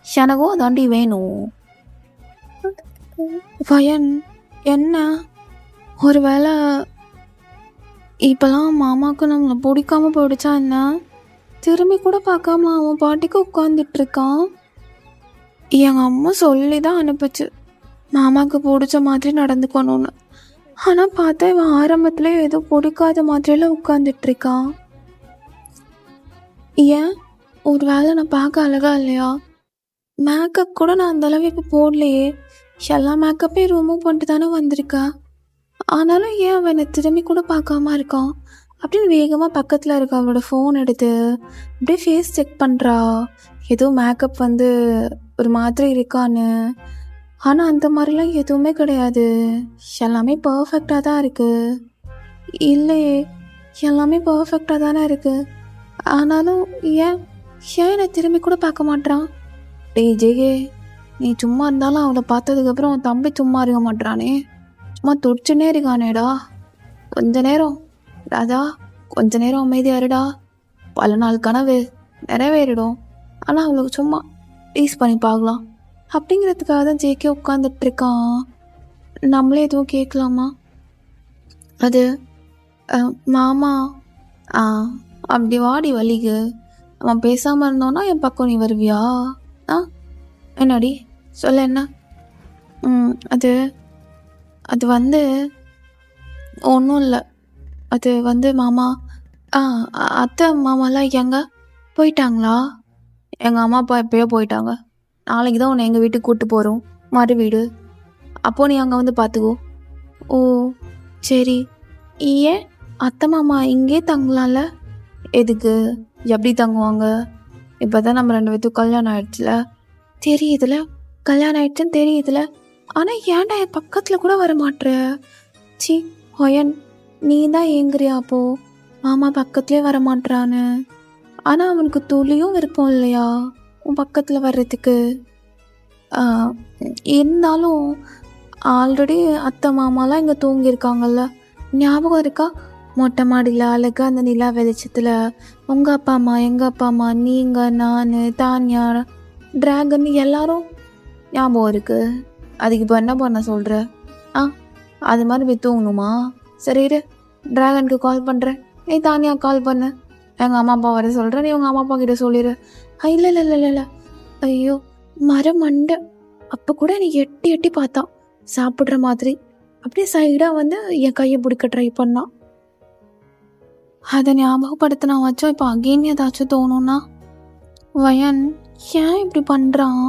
எனக்கும் அதாண்டி வேணும். வயன், என்ன ஒரு வேளை இப்போலாம் மாமாவுக்கு நம்மளை பிடிக்காம போயிடுச்சா என்ன? திரும்பி கூட பார்க்காம அவன் பாட்டிக்கு உட்காந்துட்டு இருக்கான். எங்கள் அம்மா சொல்லி தான் அனுப்பிச்சு மாமாவுக்கு பிடிச்ச மாதிரி நடந்துக்கணும்னு. ஆனால் பார்த்தா இவன் ஆரம்பத்தில் ஏதோ பிடிக்காத மாதிரிலாம் உட்காந்துட்டு இருக்கான். ஏன்? ஒரு வேளை நான் பார்க்க அழகா இல்லையா? மேக்கப் கூட நான் அந்தளவு இப்போ போடலையே, எல்லா மேக்கப்பையும் ரிமூவ் பண்ணிட்டு தானே வந்திருக்கா. ஆனாலும் ஏன் அவன் என்னை திரும்பி கூட பார்க்காம இருக்கான் அப்படின்னு வேகமாக பக்கத்தில் இருக்க அவளோட ஃபோன் எடுத்து அப்படியே ஃபேஸ் செக் பண்ணுறா, ஏதோ மேக்கப் வந்து ஒரு மாதிரி இருக்கான்னு. ஆனால் அந்த மாதிரிலாம் எதுவுமே கிடையாது, எல்லாமே பர்ஃபெக்டாக தான் இருக்குது. இல்லையே, எல்லாமே பர்ஃபெக்டாக தானே இருக்குது. ஆனாலும் ஏன் என்னை திரும்பி கூட பார்க்க மாட்றான்? டேய் ஜெயே, நீ சும்மா இருந்தாலும் அவளை பார்த்ததுக்கப்புறம் அவன் தம்பி சும்மா இருக்க மாட்டானே, சும்மா துடிச்சுன்னே இருக்கானேடா. கொஞ்ச நேரம் ராஜா, கொஞ்ச நேரம் அமைதியாக இருடா, பல நாள் கனவு நிறைவேறிடும். ஆனால் அவளுக்கு சும்மா டீஸ் பண்ணி பார்க்கலாம் அப்படிங்கிறதுக்காக தான் ஜேகே உட்காந்துட்டு இருக்கான். நம்மளே எதுவும் கேட்கலாமா? அது மாமா, அப்படி வாடி வலிக்கு, அவன் பேசாமல் இருந்தோன்னா என் பக்கம் நீ வருவியா? என்னடி சொல்ல, என்ன? அது அது வந்து ஒன்றும் இல்லை. அது வந்து மாமா, அத்தை மாமாலாம் எங்க போயிட்டாங்களா? எங்கள் அம்மா அப்பா எப்போயோ போயிட்டாங்க. நாளைக்கு தான் உன்னை எங்கள் வீட்டுக்கு கூப்பிட்டு போகிறோம், மறு வீடு. அப்போது நீ அங்கே வந்து பார்த்துக்கோ. ஓ சரி, ஏன் அத்தை மாமா இங்கே தங்கலாம்ல? எதுக்கு? எப்படி தங்குவாங்க? இப்போ தான் நம்ம 2 பேத்துக்கும் கல்யாணம் ஆயிடுச்சுல. தெரியுதுல, கல்யாணம் ஆயிடுச்சுன்னு தெரியுதுல. ஆனால் ஏன்டா என் பக்கத்தில் கூட வர மாட்ற? சி ஹொயன், நீ தான் ஏங்குறியா அப்போ மாமா பக்கத்துலேயே வர மாட்றான்னு? ஆனால் அவனுக்கு துளியும் விருப்பம் இல்லையா உன் பக்கத்தில் வர்றதுக்கு? ஆஹ், இருந்தாலும் ஆல்ரெடி அத்தை மாமாலாம் இங்கே தூங்கியிருக்காங்கல்ல, ஞாபகம் இருக்கா? மொட்டை மாடியில் அழகா அந்த நிலா வெளிச்சத்தில் உங்கள் அப்பா அம்மா, எங்கள் அப்பா அம்மா, நீங்கள், நான், தான்யா, டிராகன் எல்லாரும் ஞாபகம் இருக்கு. அதுக்கு இப்போ என்ன பண்ண சொல்கிற? ஆ, அது மாதிரி போய் தூங்கணுமா? சரி இரு, டிராகனுக்கு கால் பண்ணுறேன். தானியா கால் பண்ணு. எங்கள் அம்மா அப்பா வர சொல்கிறேன், நீ உங்கள் அம்மா அப்பா கிட்ட சொல்லிடு. இல்லை இல்லை இல்லை இல்லை, ஐயோ மரம் மண்டை. அப்போ கூட நீ எட்டி எட்டி பார்த்தான் சாப்பிட்ற மாதிரி. அப்படியே சைடாக வந்து என் கையை பிடிக்க ட்ரை பண்ணான். அதை ஞாபகப்படுத்தினா வச்சோம் இப்போ அகெயின் ஏதாச்சும் தோணும்னா? வயன் ஏன் இப்படி பண்ணுறான்?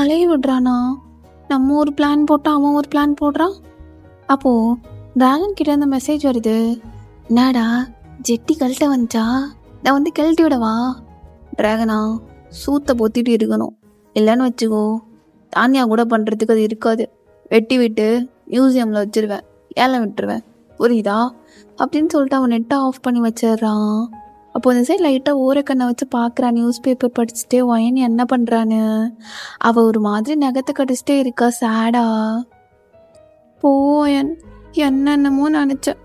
அலைய விடுறானா? நம்ம ஒரு பிளான் போட்டால் அவன் ஒரு பிளான் போடுறான். அப்போது டிராகன் கிட்ட இருந்து மெசேஜ் வருது. என்னடா ஜெட்டி கழட்ட வந்துச்சா? நான் வந்து கழட்டி விடவா? டிராகனா சூத்தை பொத்திட்டு இருக்கணும், இல்லைன்னு வச்சுக்கோ தானியா கூட பண்ணுறதுக்கு அது இருக்காது. வெட்டி விட்டு மியூசியமில் வச்சிருவேன், ஏலம் விட்டுருவேன், புரியுதா? அப்படின்னு சொல்லிட்டு அவன் நெட்டை ஆஃப் பண்ணி வச்சிடுறான். அப்போ இந்த சைட் லைட்டாக ஓரக்கண்ணை வச்சு பார்க்குறான். நியூஸ் பேப்பர் படிச்சுட்டே ஒயன் என்ன பண்ணுறான்னு. அவள் ஒரு மாதிரி நகத்தை கடிச்சிட்டே இருக்கா சேடா. போயன் என்னென்னமோ நினச்சேன்.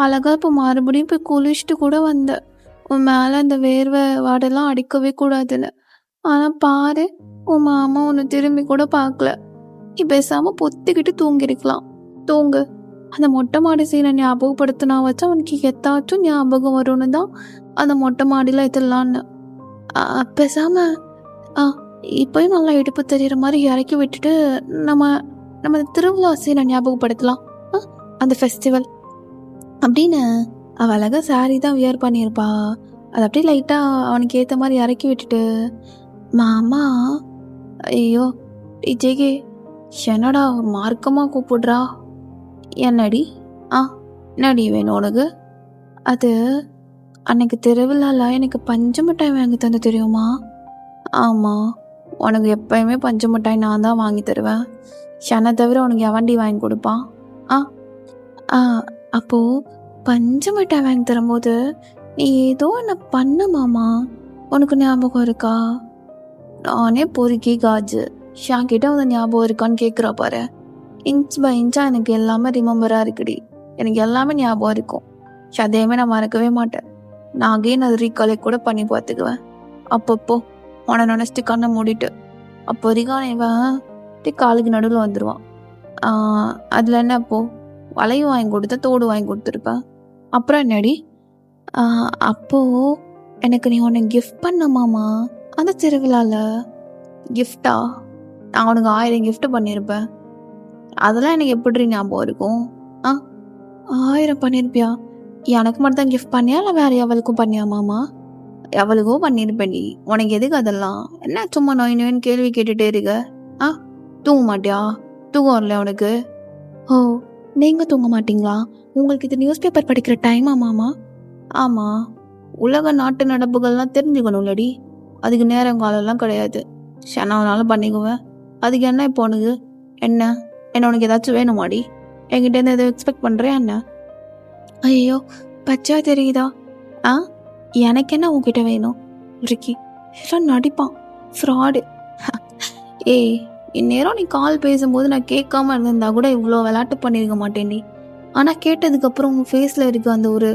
அழகா இப்போ மறுபடியும் போய் குளிச்சுட்டு கூட வந்தேன், உன் மேலே அந்த வேர்வை வாடெல்லாம் அடிக்கவே கூடாதுன்னு. ஆனால் பாரு, உன் மாமா உன்னை திரும்பி கூட பார்க்கல. நீ பேசாமல் பொத்திக்கிட்டு தூங்கிருக்கலாம். தூங்கு. அந்த மொட்டை மாடி சீனை ஞாபகப்படுத்தினா வச்சு அவனுக்கு எத்தாச்சும் ஞாபகம் வரும்னு தான் அந்த மொட்டை மாடியில் இதெல்லான்னு. பேசாம இப்போயும் நல்லா இடுப்பு தெரிகிற மாதிரி இறக்கி விட்டுட்டு நம்ம நம்ம திருவிழா சீனை ஞாபகப்படுத்தலாம். அந்த ஃபெஸ்டிவல் அப்படின்னு அவள் அழகாக சாரி தான் வியர் பண்ணியிருப்பா. அது அப்படியே லைட்டாக அவனுக்கு ஏற்ற மாதிரி இறக்கி விட்டுட்டு, மாமா ஐயோ டிஜேகே என்னடா மார்க்கமாக கூப்பிடுறா? என்னடி? என்னடி வேணும் உனக்கு? அது அன்னைக்கு திருவிழாவில் எனக்கு பஞ்சு மிட்டாய் வாங்கி தந்து தெரியுமா? ஆமாம், உனக்கு எப்பயுமே பஞ்சு மிட்டாய் நான் தான் வாங்கி தருவேன். என்னை தவிர உனக்கு எவண்டி வாங்கி கொடுப்பான்? அப்போது பஞ்சு மிட்டாய் வாங்கி தரும்போது நீ ஏதோ என்ன பண்ண மாமா, உனக்கு ஞாபகம் இருக்கா? நானே பொறுக்கி காஜு ஷாக்கிட்ட வந்து ஞாபகம் இருக்கான்னு கேட்குறா பாரு. இன்ச் பை இன்ச்சாக எனக்கு எல்லாமே ரிமெம்பராக இருக்குடி. எனக்கு எல்லாமே ஞாபகம் இருக்கும். அதையுமே நான் மறக்கவே மாட்டேன். நான் அகெயின் அது ரீகாலேட் கூட பண்ணி பார்த்துக்குவேன். அப்பப்போ உன நினச்சிட்டு கண்ணை மூடிட்டு அப்போ ரிகானேவன் காலுக்கு நடுவில் வந்துடுவான். அதில் என்ன அப்போது வளையும் வாங்கி கொடுத்த, தோடு வாங்கி கொடுத்துருப்பேன். அப்புறம் என்னடி? அப்போது எனக்கு நீ உன்னை கிஃப்ட் பண்ண மாமா அந்த திருவிழாவில். கிஃப்டா? நான் உனக்கு 1000 கிஃப்ட் பண்ணியிருப்பேன். அதெல்லாம் எனக்கு எப்படி ஞாபகம் இருக்கும்? 1000 பண்ணியிருப்பியா? எனக்கு மட்டும் தான் கிஃப்ட் பண்ணியா இல்லை வேற எவளுக்கும் பண்ணியா மாமா? எவளுக்கோ பண்ணியிருப்பேன். நீ உனக்கு எதுக்கு அதெல்லாம்? என்ன சும்மா நோயின்னு கேள்வி கேட்டுகிட்டே இருக்க? தூங்க மாட்டியா? தூக்கம் வரல உனக்கு? ஓ, நீங்கள் தூங்க மாட்டிங்களா? உங்களுக்கு இது நியூஸ் பேப்பர் படிக்கிற டைமா மாமா? ஆமாம், உலக நாட்டு நடப்புகள்லாம் தெரிஞ்சுக்கணும்லடி. அதுக்கு நேரம் காலம்லாம் கிடையாது. ஷனாவனாலும் பண்ணிக்குவேன். அதுக்கு என்ன இப்போ உனக்கு? என்ன உனக்கு ஏதாச்சும் வேணுமாடி? என்கிட்ட எதுவும் எக்ஸ்பெக்ட் பண்ணுறியா என்ன? ஐயோ பச்சா தெரியுதா? எனக்கு என்ன உங்ககிட்ட வேணும்? ரிக்கி எல்லாம் நடிப்பான், ஃப்ராடு. ஏய், இந்நேரம் நீ கால் பேசும்போது நான் கேட்காம இருந்திருந்தா கூட இவ்வளோ விளையாட்டு பண்ணியிருக்க மாட்டேன்டி. ஆனால் கேட்டதுக்கப்புறம் உங்கள் ஃபேஸில் இருக்க அந்த ஒரு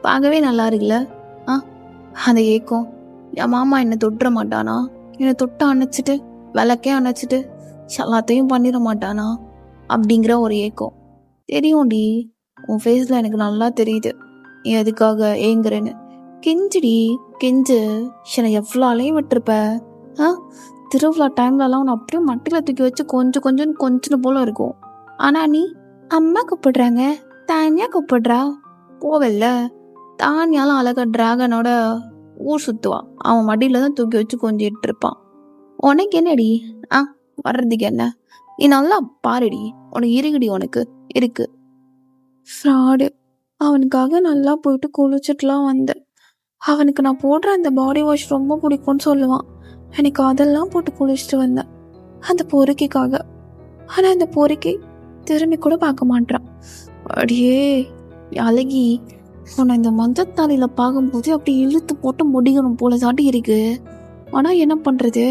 பார்க்கவே நல்லா இருக்குல்ல. அதை ஏக்கும் என் மாமா என்னை தொட்டுற மாட்டானா? என்னை தொட்ட அணைச்சிட்டு விளக்கே அணைச்சிட்டு எல்லாத்தையும் பண்ணிட மாட்டானா அப்படிங்கிற ஒரு ஏக்கம். தெரியும்டி, உன் ஃபேஸில் எனக்கு நல்லா தெரியுது நீ எதுக்காக ஏங்குறேன்னு. கெஞ்சுடி கெஞ்சு, என்னை எவ்வளோ அலையும் விட்டுருப்ப. திருவிழா டைம்லலாம் உன்னை அப்படியே மட்டியில் தூக்கி வச்சு கொஞ்சம் போல இருக்கும். ஆனால் நீ அம்மா கூப்பிடுறாங்க, தானியா கூப்பிடுறா, போவல்ல. தானியாலும் அழகா டிராகனோட ஊர் சுற்றுவான். அவன் மடியில் தான் தூக்கி வச்சு கொஞ்சிட்டு இருப்பான். உனக்கு என்னடி வர்றதுக்கு என்ன? நீ நல்லா பாருடி, உனக்கு இருக்குடி, உனக்கு இருக்கு. ஃப்ராடு. அவனுக்காக நல்லா போயிட்டு குளிச்சுட்டுலாம் வந்தேன். அவனுக்கு நான் போடுற அந்த பாடி வாஷ் ரொம்ப பிடிக்கும்னு சொல்லுவான். எனக்கு அதெல்லாம் போட்டு குளிச்சுட்டு வந்தேன் அந்த பொறுக்கிக்காக. ஆனால் அந்த பொறுக்கி திரும்பி கூட பார்க்க மாட்டான். அடியே அழகி, உன்னை இந்த மஞ்சத்தாலியில் பார்க்கும்போது அப்படி இழுத்து போட்டு முடிக்கணும் போல சாட்டி இருக்கு. ஆனால் என்ன பண்ணுறது?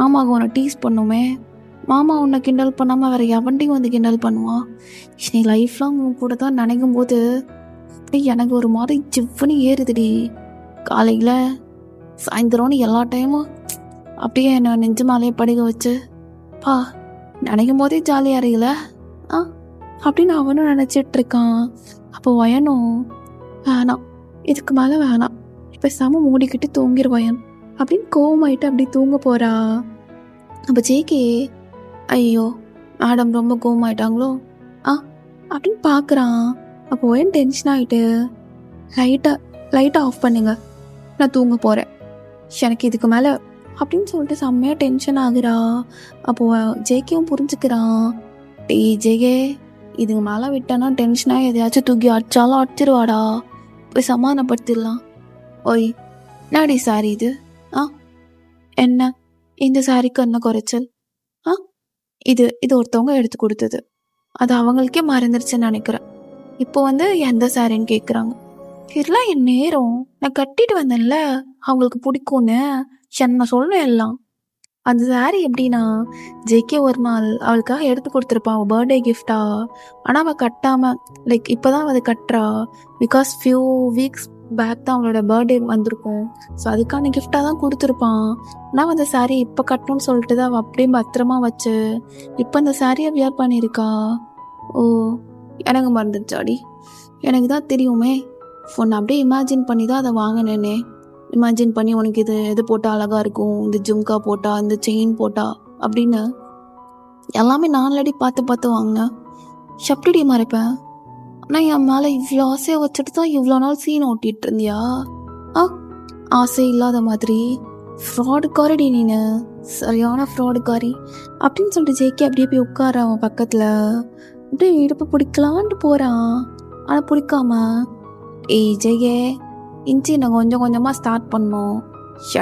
ஆமாங்க, உன்னை டீஸ் பண்ணுமே. மாமா உன்னை கிண்டல் பண்ணாமல் வேற எவன்டையும் வந்து கிண்டல் பண்ணுவான். நீ லைஃப்லாம் உன் கூட தான் நினைக்கும் போது எனக்கு ஒரு மாதிரி ஜிவ்வுன்னு ஏறுதுடி. காலையில் சாயந்தரம்னு எல்லா டைமும் அப்படியே என்னை நெஞ்சு மேலேயே படுக்க வச்சு நினைக்கும் போதே ஜாலியாக இருக்கல அப்படின்னு அவனும் நினச்சிட்டு இருக்கான். அப்போ வயனும் வேணாம், இதுக்கு மேலே வேணாம், இப்போ செம மூடிக்கிட்டு தூங்கிடுவயன் அப்படின்னு கோவமாயிட்டு அப்படி தூங்க போறா. அப்போ ஜேகே ஐயோ மேடம் ரொம்ப கோவமாயிட்டாங்களோ அப்படின்னு பார்க்குறான். அப்போ வயன் டென்ஷன் ஆகிட்டு லைட்டாக ஆஃப் பண்ணுங்க, நான் தூங்க போகிறேன், எனக்கு இதுக்கு மேலே அப்படின்னு சொல்லிட்டு செம்மையாக டென்ஷன் ஆகுறா. அப்போது ஜேகேவும் புரிஞ்சுக்கிறான். ஜேகே இதுக்கு மேலே விட்டானா டென்ஷனாக எதையாச்சும் தூக்கி அடிச்சாலும் அடிச்சிருவாடா, போய் சமாதானப்படுத்திடலாம். ஓய் நாடி சாரி இது என்ன இந்த சாரிக்கு என்ன குறைச்சல்? இது ஒருத்தவங்க எடுத்து கொடுத்தது, அது அவங்களுக்கே மறந்துருச்சுன்னு நினைக்கிறேன். இப்போ எந்த சாரின்னு கேட்குறாங்க. இதெல்லாம் என் நேரம், நான் கட்டிட்டு வந்தேன்ல அவங்களுக்கு பிடிக்கும்னு நான் சொல்லுவேன் எல்லாம். அந்த சாரி எப்படின்னா ஜேகே ஒரு நாள் அவளுக்காக எடுத்து கொடுத்துருப்பான் அவள் பர்த்டே கிஃப்டா. ஆனால் அவள் கட்டாமல் இப்போ தான் அவள் கட்டுறா. பிகாஸ் ஃபியூ வீக்ஸ் பேக் தான் அவளோட பர்த்டே வந்திருக்கும். ஸோ அதுக்கான கிஃப்டாக தான் கொடுத்துருப்பான். ஆனால் அந்த சாரீ இப்போ கட்டணும்னு சொல்லிட்டு தான் அவள் அப்படியே பத்திரமா வச்சு இப்போ அந்த சாரியை வியர் பண்ணியிருக்கா. ஓ எனக்கு மறந்துடுச்சாடி, எனக்கு தான் தெரியுமே. உன்னை அப்படியே இமேஜின் பண்ணி தான் அதை வாங்கினேனே. இமேஜின் பண்ணி உனக்கு எது போட்டால் அழகாக இருக்கும், இந்த ஜும்கா போட்டா, இந்த செயின் போட்டா அப்படின்னு எல்லாமே நாலடி பார்த்து வாங்கினேன். எப்படிடி மறைப்பேன்? ஆனால் என் மேலே இவ்வளோ ஆசையை வச்சுட்டு தான் இவ்வளோ நாள் சீன் ஓட்டிகிட்டு இருந்தியா? ஆசை இல்லாத மாதிரி ஃப்ராடுக்காரடி நீனு, சரியான ஃப்ராடுக்காரி அப்படின்னு சொல்லிட்டு ஜேகே அப்படியே போய் உட்கார அவன் பக்கத்தில். அப்படியே இடுப்பு பிடிக்கலான்ட்டு போகிறான். ஆனால் பிடிக்காம ஜெயே இன்ச்சி நான் கொஞ்சம் கொஞ்சமாக ஸ்டார்ட் பண்ணோம்,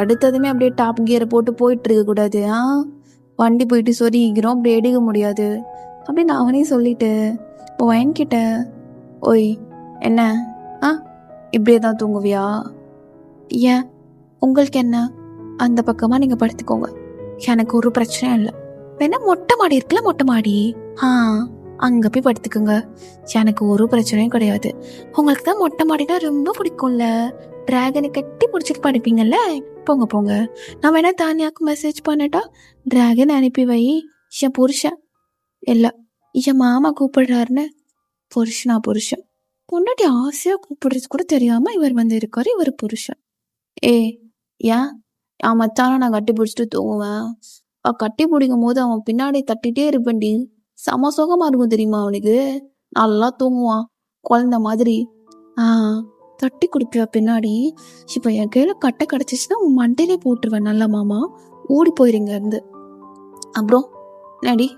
அடுத்ததுமே அப்படியே டாப் கியரை போட்டு போயிட்டு இருக்கக்கூடாது. வண்டி போயிட்டு சொரிக்கிறோம், அப்படி எடுக்க முடியாது அப்படின்னு அவனே சொல்லிட்டு இப்போ வயன்கிட்ட ஓய் என்ன இப்படியே தான் தூங்குவியா? ஏன் உங்களுக்கு என்ன? அந்த பக்கமாக நீங்கள் படுத்துக்கோங்க, எனக்கு ஒரு பிரச்சனையும் இல்லை. வேணா மொட்டை மாடி இருக்குல்ல, மொட்டை மாடி அங்கே போய் படுத்துக்குங்க, எனக்கு ஒரு பிரச்சனையும் கிடையாது. உங்களுக்கு தான் மொட்டை மாடினா ரொம்ப பிடிக்கும்ல, டிராகனை கட்டி பிடிச்சிட்டு படுப்பீங்கல்ல, போங்க. நான் வேணா தானியாவுக்கு மெசேஜ் பண்ணட்டா, டிராகன் அனுப்பி வை. என் புருஷன் இல்லை, என் மாமா கூப்பிடுறாருன்னு. புருஷன் பொண்டாட்டி ஆசையாக கூப்பிடுறது கூட தெரியாமல் இவர் இருக்காரு, இவர் புருஷன். ஏன் மச்சானா நான் கட்டி பிடிச்சிட்டு தூங்குவேன். கட்டி பிடிக்கும் போது அவன் பின்னாடி தட்டிகிட்டே இருப்பேன்டி, செம சுகமாக இருக்கும் தெரியுமா அவனுக்கு. நல்லா தூங்குவான் குழந்த மாதிரி. தட்டி கொடுப்பியா பின்னாடி? இப்போ என் கையில் கட்டை கிடச்சிச்சுன்னா உன் மண்டையிலே போட்டுருவேன். நல்லா மாமா ஓடி போயிருங்க இருந்து. அப்புறம் நடி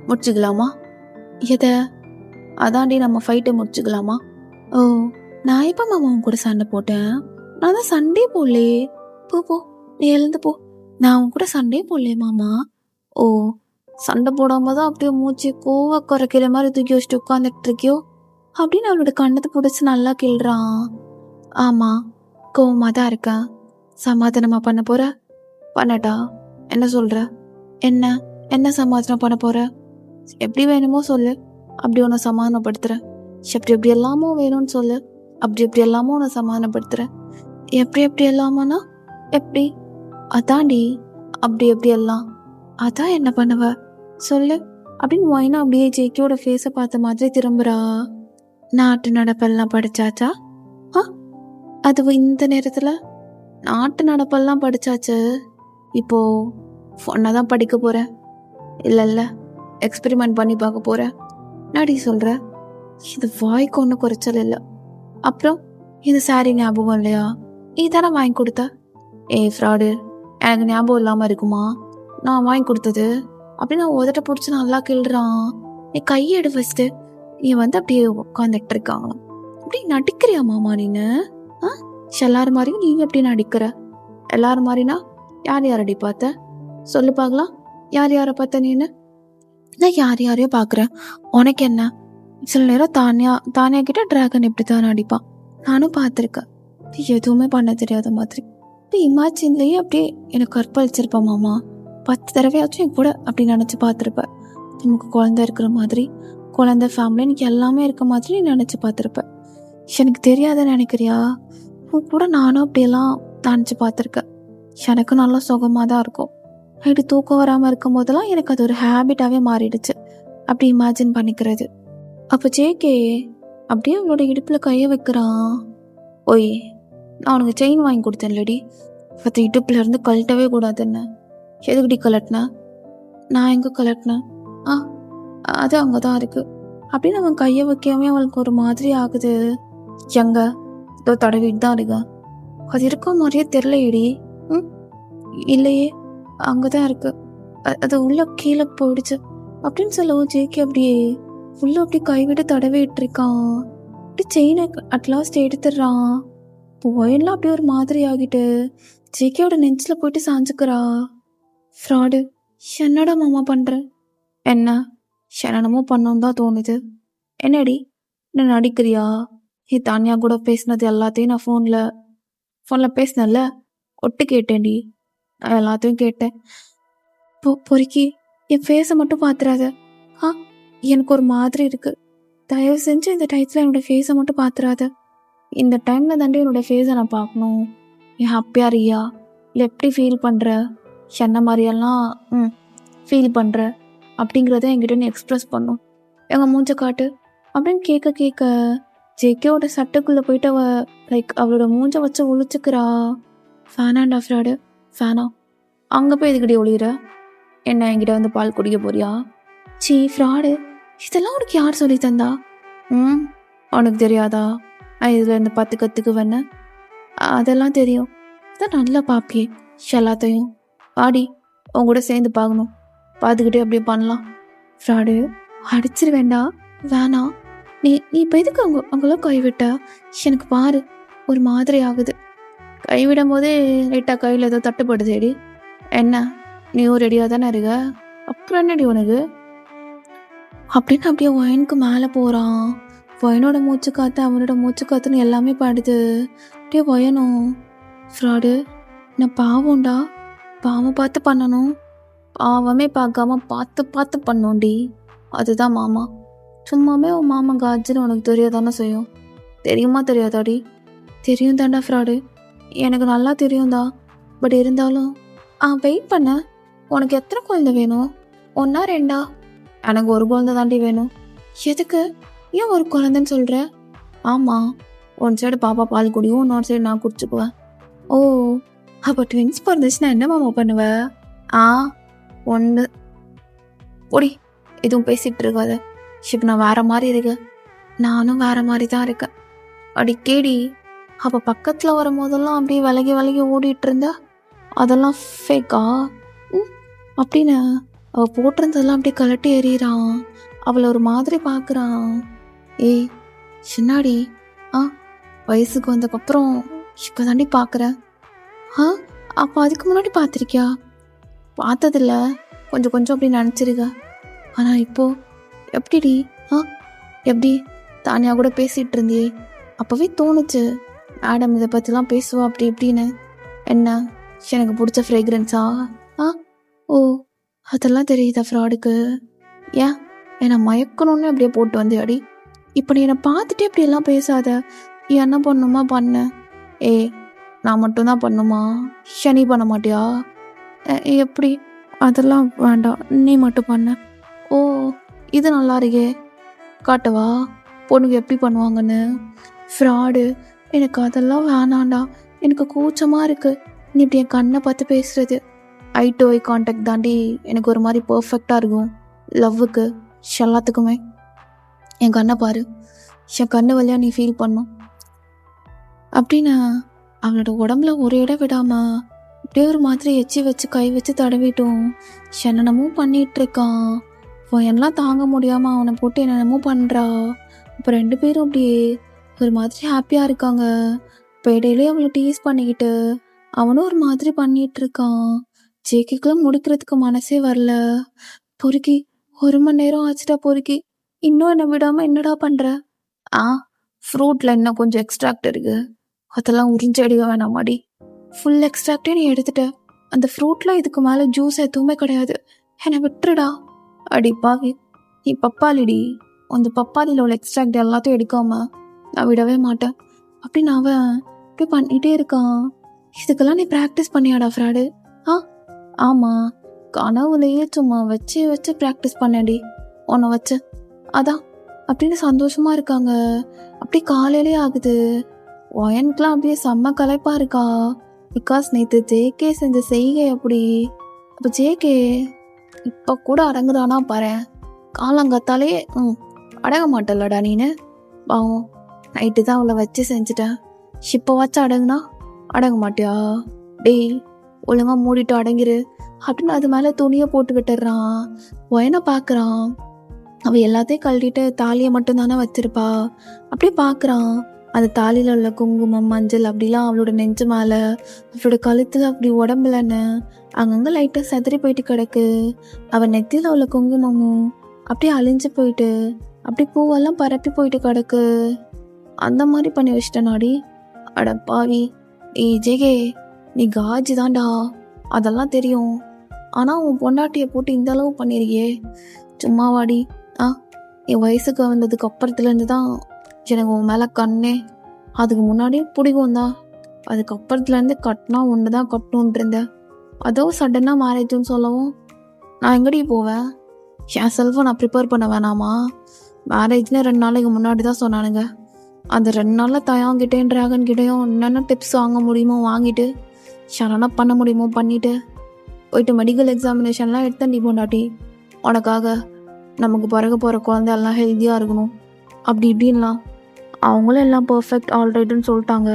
முடிச்சுக்கலாமா? எதை? அதாண்டி நம்ம ஃபைட்டை முடிச்சுக்கலாமா? ஓ நான் எப்போ மாமா உன் கூட சண்டை போட்டேன்? நான் தான் சண்டே போடலே. போ நீ எழுந்து போ, நான் உன் கூட சண்டே போடலே மாமா. ஓ சண்டை போடாம தான் அப்படியே மூச்சு கோவ குறைக்கிற மாதிரி தூக்கி வச்சுட்டு உட்காந்துட்டு இருக்கியோ அப்படின்னு அவளோட கண்ணத்தை பிடிச்சி நல்லா கிள்றான். ஆமாம் கோவமாக தான் இருக்கேன். சமாதானமாக பண்ண போகிற? பண்ணட்டா? என்ன சொல்கிற? என்ன சமாதானம் பண்ண போகிற? எப்படி வேணுமோ சொல்லு, அப்படி உன்னை சமாதானப்படுத்துகிறேன். எப்படி எல்லாமோ வேணும்னு சொல்லு, அப்படி எல்லாமோ உன்னை சமாதானப்படுத்துகிறேன். எப்படி எல்லாமோனா எப்படி? அதாண்டி அப்படி எல்லாம். அதான் என்ன பண்ணுவ சொல்லு அப்படின்னு ஒயினா அப்படியே ஜேக்கியோட ஃபேஸை பார்த்த மாதிரி திரும்புறா. நாட்டு நடப்பெல்லாம் படிச்சாச்சா? அது இந்த நேரத்தில் நாட்டு நடப்பெல்லாம் படிச்சாச்சு. இப்போ பொண்ணை தான் படிக்க போகிறேன். இல்லை எக்ஸ்பெரிமெண்ட் பண்ணி பார்க்க போகிறேன். நாடி சொல்கிற? இது வாய்க்கு ஒன்றும் குறைச்சல் இல்லை. அப்புறம் இது சாரி ஞாபகம் இல்லையா? நீ தானே வாங்கி கொடுத்த. ஃப்ராடு, எனக்கு ஞாபகம் இல்லாமல் இருக்குமா? நான் வாங்கி கொடுத்தது அப்படின்னு நான் உதட்ட பிடிச்சி நல்லா கிள்றான். நீ கையெடு ஃபஸ்ட்டு. இவன் வந்து அப்படியே உட்காந்துட்டு இருக்காங்களாம். அப்படி நடிக்கிறியா மாமா நீனு? ஆ எல்லாரும் மாதிரியும் நீ எப்படி நடிக்கிற? எல்லாரும் மாதிரினா யார் யாரடி பார்த்த சொல்லு பார்க்கலாம். யார் யாரை பார்த்த நீனு? நான் யார் யாரையோ பார்க்குறேன், உனக்கு என்ன? சில நேரம் தானியா கிட்ட டிராகன் இப்படி தான் நடிப்பான், நானும் பார்த்துருக்கேன். எதுவுமே பண்ண தெரியாத மாதிரி இப்படி இமேஜின்லேயே அப்படியே எனக்கு கற்பழிச்சிருப்பேன் மாமா. 10 தடவையாச்சும் என் கூட அப்படி நினச்சி பார்த்துருப்பேன். நமக்கு குழந்தை இருக்கிற மாதிரி, குழந்தை ஃபேமிலி எனக்கு எல்லாமே இருக்க மாதிரி நினச்சி பார்த்துருப்பேன். எனக்கு தெரியாத நினைக்கிறியா? உன் கூட நானும் அப்படியெல்லாம் நினச்சி பார்த்துருக்கேன். எனக்கு நல்லா சுகமாக தான் இருக்கும். நைட்டு தூக்கம் வராமல் இருக்கும் போதெல்லாம் எனக்கு அது ஒரு ஹேபிட்டாகவே மாறிடுச்சு அப்படி இமேஜின் பண்ணிக்கிறது. அப்போ ஜேகே அப்படியே அவளோட இடுப்பில் கையை வைக்கிறான். ஓய், நான் உனக்கு செயின் வாங்கி கொடுத்தேன்லடி, பத்து இடுப்புல இருந்து கழட்டவே கூடாதுன்னு. எதுக்குடி கலட்டின? நான் எங்கே கலட்டினேன்? அது அங்கே தான் இருக்கு அப்படின்னு அவன் கையை வைக்காமே அவளுக்கு ஒரு மாதிரி ஆகுது. எங்க இதோ தடவிட்டு தான் இருக்கா, அது இருக்க மாதிரியே தெரியலையேடி. இல்லையே, அங்கதான் இருக்கு, அது உள்ள கீழே போயிடுச்சு அப்படின்னு சொல்லவும் ஜேகே அப்படியே உள்ள அப்படி கைவிட்டு தடவிட்டு இருக்கான். அப்படி செயினை அட்லாஸ்ட் எடுத்துடுறான். போயெல்லாம் அப்படியே ஒரு மாதிரி ஆகிட்டு ஜேகேயோட நெஞ்சில் போயிட்டு சாஞ்சுக்கிறா. ஃப்ராடு, என்னடா மாமா பண்ற? என்ன என்னமோ பண்ணோன்னு தான் தோணுது. என்னடி என்ன நடிக்கிறியா? தானியா கூட பேசினது எல்லாத்தையும் நான் ஃபோனில் பேசினேன்ல, ஒட்டு கேட்டேன்டி. நான் எல்லாத்தையும் கேட்டேன். பொறுக்கி என் ஃபேஸை மட்டும் பார்த்துறாத. எனக்கு ஒரு மாதிரி இருக்கு. தயவு செஞ்சு இந்த டைத்தில் என்னோட ஃபேஸை மட்டும் பார்த்துறாத. இந்த டைமில் தாண்டி என்னோட ஃபேஸை நான் பார்க்கணும். நீ ஹாப்பியாக இருக்கியா இல்லை எப்படி ஃபீல் பண்ணுற, என்ன மாதிரியெல்லாம் ஃபீல் பண்ணுற அப்படிங்கிறத என்கிட்ட நீ எக்ஸ்ப்ரெஸ் பண்ணும். எங்கள் மூஞ்ச காட்டு அப்படின்னு கேட்க ஜேகேவோட சட்டைக்குள்ளே போயிட்டு அவளோட மூஞ்ச வச்சு ஒழிச்சுக்கிறா. ஃபேனாண்டா ஃப்ராடு, ஃபேனா? அங்கே போய் இதுக்கிட்டே ஒளிகிற? என்ன என்கிட்ட வந்து பால் குடிக்க போறியா? சீ ஃப்ராடு, இதெல்லாம் உனக்கு யார் சொல்லி தந்தா? உனக்கு தெரியாதா இதில் இந்த 10 கற்றுக்குவேன்னு? அதெல்லாம் தெரியும், அதான் நல்லா பாப்பியே எல்லாத்தையும். ஆடி உன் கூட சேர்ந்து பார்க்கணும், பார்த்துக்கிட்டே அப்படியே பண்ணலாம். ஃப்ராடு, அடிச்சிரு வேண்டாம், வேணாம். நீ இப்போ எதுக்கு அவங்களாம் கைவிட்ட? எனக்கு பாரு ஒரு மாதிரி ஆகுது. கைவிடும் போதே லைட்டாக கையில் ஏதோ தட்டுப்படுதேடி. என்ன நீயும் ரெடியாக தானே இருக்க, அப்புறம் என்னடி உனக்கு அப்படின்னு அப்படியே ஒயனுக்கு மேலே போகிறான். ஒயனோட மூச்சு காற்று அவனோட மூச்சு காற்றுன்னு எல்லாமே பாடுது. அப்படியே ஒயனும் ஃப்ராடு, நான் பாவம்டா, பாவம் பார்த்து பண்ணணும், பாவமே பார்க்காம பார்த்து பண்ணோண்டி. அதுதான் மாமா. சும்மாவே உன் மாமா காஜின்னு உனக்கு தெரியாதானே செய்யும். தெரியுமா தெரியாதாடி? தெரியும் தாண்டா ஃப்ராடு, எனக்கு நல்லா தெரியும்தா. பட் இருந்தாலும் வெயிட் பண்ண. உனக்கு எத்தனை குழந்தை வேணும்? 1 2? எனக்கு ஒரு குழந்தை தாண்டி வேணும். எதுக்கு? ஏன் ஒரு குழந்தைன்னு சொல்கிற? ஆமாம், ஒன் சைடு பாப்பா பால் குடியும், இன்னொரு சைடு நான் குடிச்சுக்குவேன். ஓ, அப்போ ட்வின்ஸ் பிறந்துச்சுன்னா என்ன மாமா பண்ணுவ? 1 ஒடி, எதுவும் பேசிகிட்டு இருக்காத. இப்போ நான் வேற மாதிரி இருக்கேன். நானும் வேற மாதிரி தான் இருக்கேன். அடிக்கேடி அப்போ பக்கத்தில் வரும்போதெல்லாம் அப்படியே விலகி ஓடிட்டு இருந்தா அதெல்லாம் ஃபேக்கா? அப்படின்னு அவள் போட்டிருந்ததெல்லாம் அப்படியே கலட்டி எறிகிறான். அவளை ஒரு மாதிரி பார்க்குறான். ஏய் சின்னாடி, வயசுக்கு வந்ததுக்கப்புறம் இப்போ தாண்டி பார்க்குறேன். அப்போ அதுக்கு முன்னாடி பார்த்துருக்கியா? பார்த்ததில்ல, கொஞ்சம் அப்படி நினச்சிருக்க. ஆனால் இப்போது எப்படிடி? எப்படி தானியா கூட பேசிகிட்டு இருந்தியே, அப்போவே தோணுச்சு மேடம் இதை பற்றிலாம் பேசுவா அப்படி இப்படின்னு. என்ன எனக்கு பிடிச்ச ஃப்ரேக்ரன்ஸா? ஓ, அதெல்லாம் தெரியுதா ஃப்ராடுக்கு? ஏன் என்னை மயக்கணும்னு அப்படியே போட்டு வந்தியாடி? இப்போ நீ என்னை பார்த்துட்டே அப்படியெல்லாம் பேசாத. என்ன பண்ணுமா பண்ண? நான் மட்டும்தான் பண்ணுமா? நீ பண்ண மாட்டியா? எப்படி? அதெல்லாம் வேண்டாம், நீ மட்டும் பண்ண. ஓ, இது நல்லா இருக்கே, காட்டவா பொண்ணுங்க எப்படி பண்ணுவாங்கன்னு? ஃப்ராடு, எனக்கு அதெல்லாம் வேணாண்டா, எனக்கு கூச்சமாக இருக்குது. நீ இப்படி என் கண்ணை பார்த்து பேசுகிறது. ஐ டு ஐ கான்டாக்ட் தாண்டி எனக்கு ஒரு மாதிரி பர்ஃபெக்டாக இருக்கும் லவ்வுக்கு எல்லாத்துக்குமே. என் கண்ணை பாரு, என் கண்ணு வழியாக நீ ஃபீல் பண்ணும் அப்படின்னு அவனோட உடம்புல ஒரு இடம் விடாமல் அப்படியே ஒரு மாதிரி எச்சி வச்சு கை வச்சு தடவிட்டோம். என்னென்னமோ பண்ணிகிட்டு இருக்கான். எல்லாம் தாங்க முடியாமல் அவனை போட்டு என்னென்னமோ பண்ணுறா. இப்போ 2 பேரும் அப்படியே ஒரு மாதிரி ஹாப்பியாக இருக்காங்க. இப்போ இடையிலே அவளை டீஸ் பண்ணிக்கிட்டு அவனும் ஒரு மாதிரி பண்ணிட்டு இருக்கான். ஜேகேக்கெல்லாம் முடிக்கிறதுக்கு மனசே வரல. பொறுக்கி 1 மணி நேரம் ஆச்சுட்டா பொறுக்கி, இன்னும் என்னை விடாமல் என்னடா பண்ணுற? ஃப்ரூட்டில் இன்னும் கொஞ்சம் எக்ஸ்ட்ராக்ட் இருக்கு, அதெல்லாம் உறிஞ்சி அடிக்க வேணாமாடி. ஃபுல் எக்ஸ்ட்ராக்டே நீ எடுத்துட்ட, அந்த ஃப்ரூட்டில் இதுக்கு மேலே ஜூஸ் எதுவுமே கிடையாது, என்னை விட்டுருடா. அடி பாவி, நீ பப்பாளிடி, அந்த பப்பாளியில் உள்ள எக்ஸ்ட்ராக்ட் எல்லாத்தையும் எடுக்காம நான் விடவே மாட்டேன் அப்படின்னு அவன் இப்படி பண்ணிகிட்டே இருக்கான். இதுக்கெல்லாம் நீ ப்ராக்டிஸ் பண்ணியாடா ஃப்ராடு? ஆமாம், கனவுலையே சும்மா வச்சு வச்சு ப்ராக்டிஸ் பண்ணடி உன்னை வச்சு, அதான் அப்படின்னு சந்தோஷமாக இருக்காங்க. அப்படி காலையிலே ஆகுது. ஒயனுக்குலாம் அப்படியே செம்ம களைப்பாக இருக்கா. பிகாஸ் நேற்று ஜேகே செஞ்ச செய்கை அப்படி. அப்போ ஜேகே இப்போ கூட அடங்குதானா பாரு, காலங்காத்தாலே அடங்க மாட்டல்லடா நீனு. பாவம், நைட்டு தான் அவளை வச்சு செஞ்சுட்டேன், இப்போ வச்சு அடங்குனா அடங்க மாட்டியா? டேய் ஒழுங்காக மூடிட்டு அடங்கிரு அப்படின்னு அது மேலே துணியை போட்டு விட்டுடுறான். ஒயனை பார்க்குறான். அவள் எல்லாத்தையும் கழட்டிட்டு தாலியை மட்டும்தானே வச்சிருப்பா. அப்படியே பார்க்குறான், அந்த தாலியில் உள்ள குங்குமம் மஞ்சள் அப்படிலாம் அவளோட நெஞ்சு மேலே, அவளோட கழுத்தில், அப்படி உடம்புலன்னு அங்கங்கே லைட்டாக செதறி போயிட்டு கிடக்கு. அவள் நெத்தியில் உள்ள குங்குமமும் அப்படியே அழிஞ்சு போயிட்டு, அப்படி பூவெல்லாம் பரப்பி போயிட்டு கிடக்கு. அந்த மாதிரி பண்ணி வச்சிட்டனாடி. அட பாவி, ஜேகே நீ காஜி தான்டா, அதெல்லாம் தெரியும். ஆனால் உன் பொண்டாட்டியை போட்டு இந்த அளவு பண்ணிருக்கியே, சும்மாவாடி. என் வயசுக்கு வந்ததுக்கு அப்புறத்துலேருந்து தான் எனக்கு உன் மேலே கண்ணே. அதுக்கு முன்னாடியே பிடிக்கும் தான், அதுக்கப்புறத்துலேருந்து கட்டினா ஒன்று தான் கட்டணுன்ட்டு இருந்தேன். அதோ சடனாக மேரேஜுன்னு சொல்லவும் நான் எங்கடி போவேன்? என் செல்ஃபை நான் ப்ரிப்பேர் பண்ண வேணாமா? மேரேஜ்னு 2 நாளைக்கு முன்னாடி தான் சொன்னானுங்க. அந்த 2 நாளில் தயாங்கிட்டேன் ட்ராகன்கிட்டையும் என்னென்ன டிப்ஸ் வாங்க முடியுமோ வாங்கிட்டு, ஷனா பண்ண முடியுமோ பண்ணிவிட்டு போயிட்டு மெடிக்கல் எக்ஸாமினேஷன்லாம் எடுத்தேன். நீ பொண்டாட்டி உனக்காக, நமக்கு பிறகு போகிற குழந்தை எல்லாம் ஹெல்த்தியாக இருக்கணும் அப்படி இப்படின்லாம். அவங்களும் எல்லாம் பர்ஃபெக்ட் ஆல்ரைட்டுன்னு சொல்லிட்டாங்க.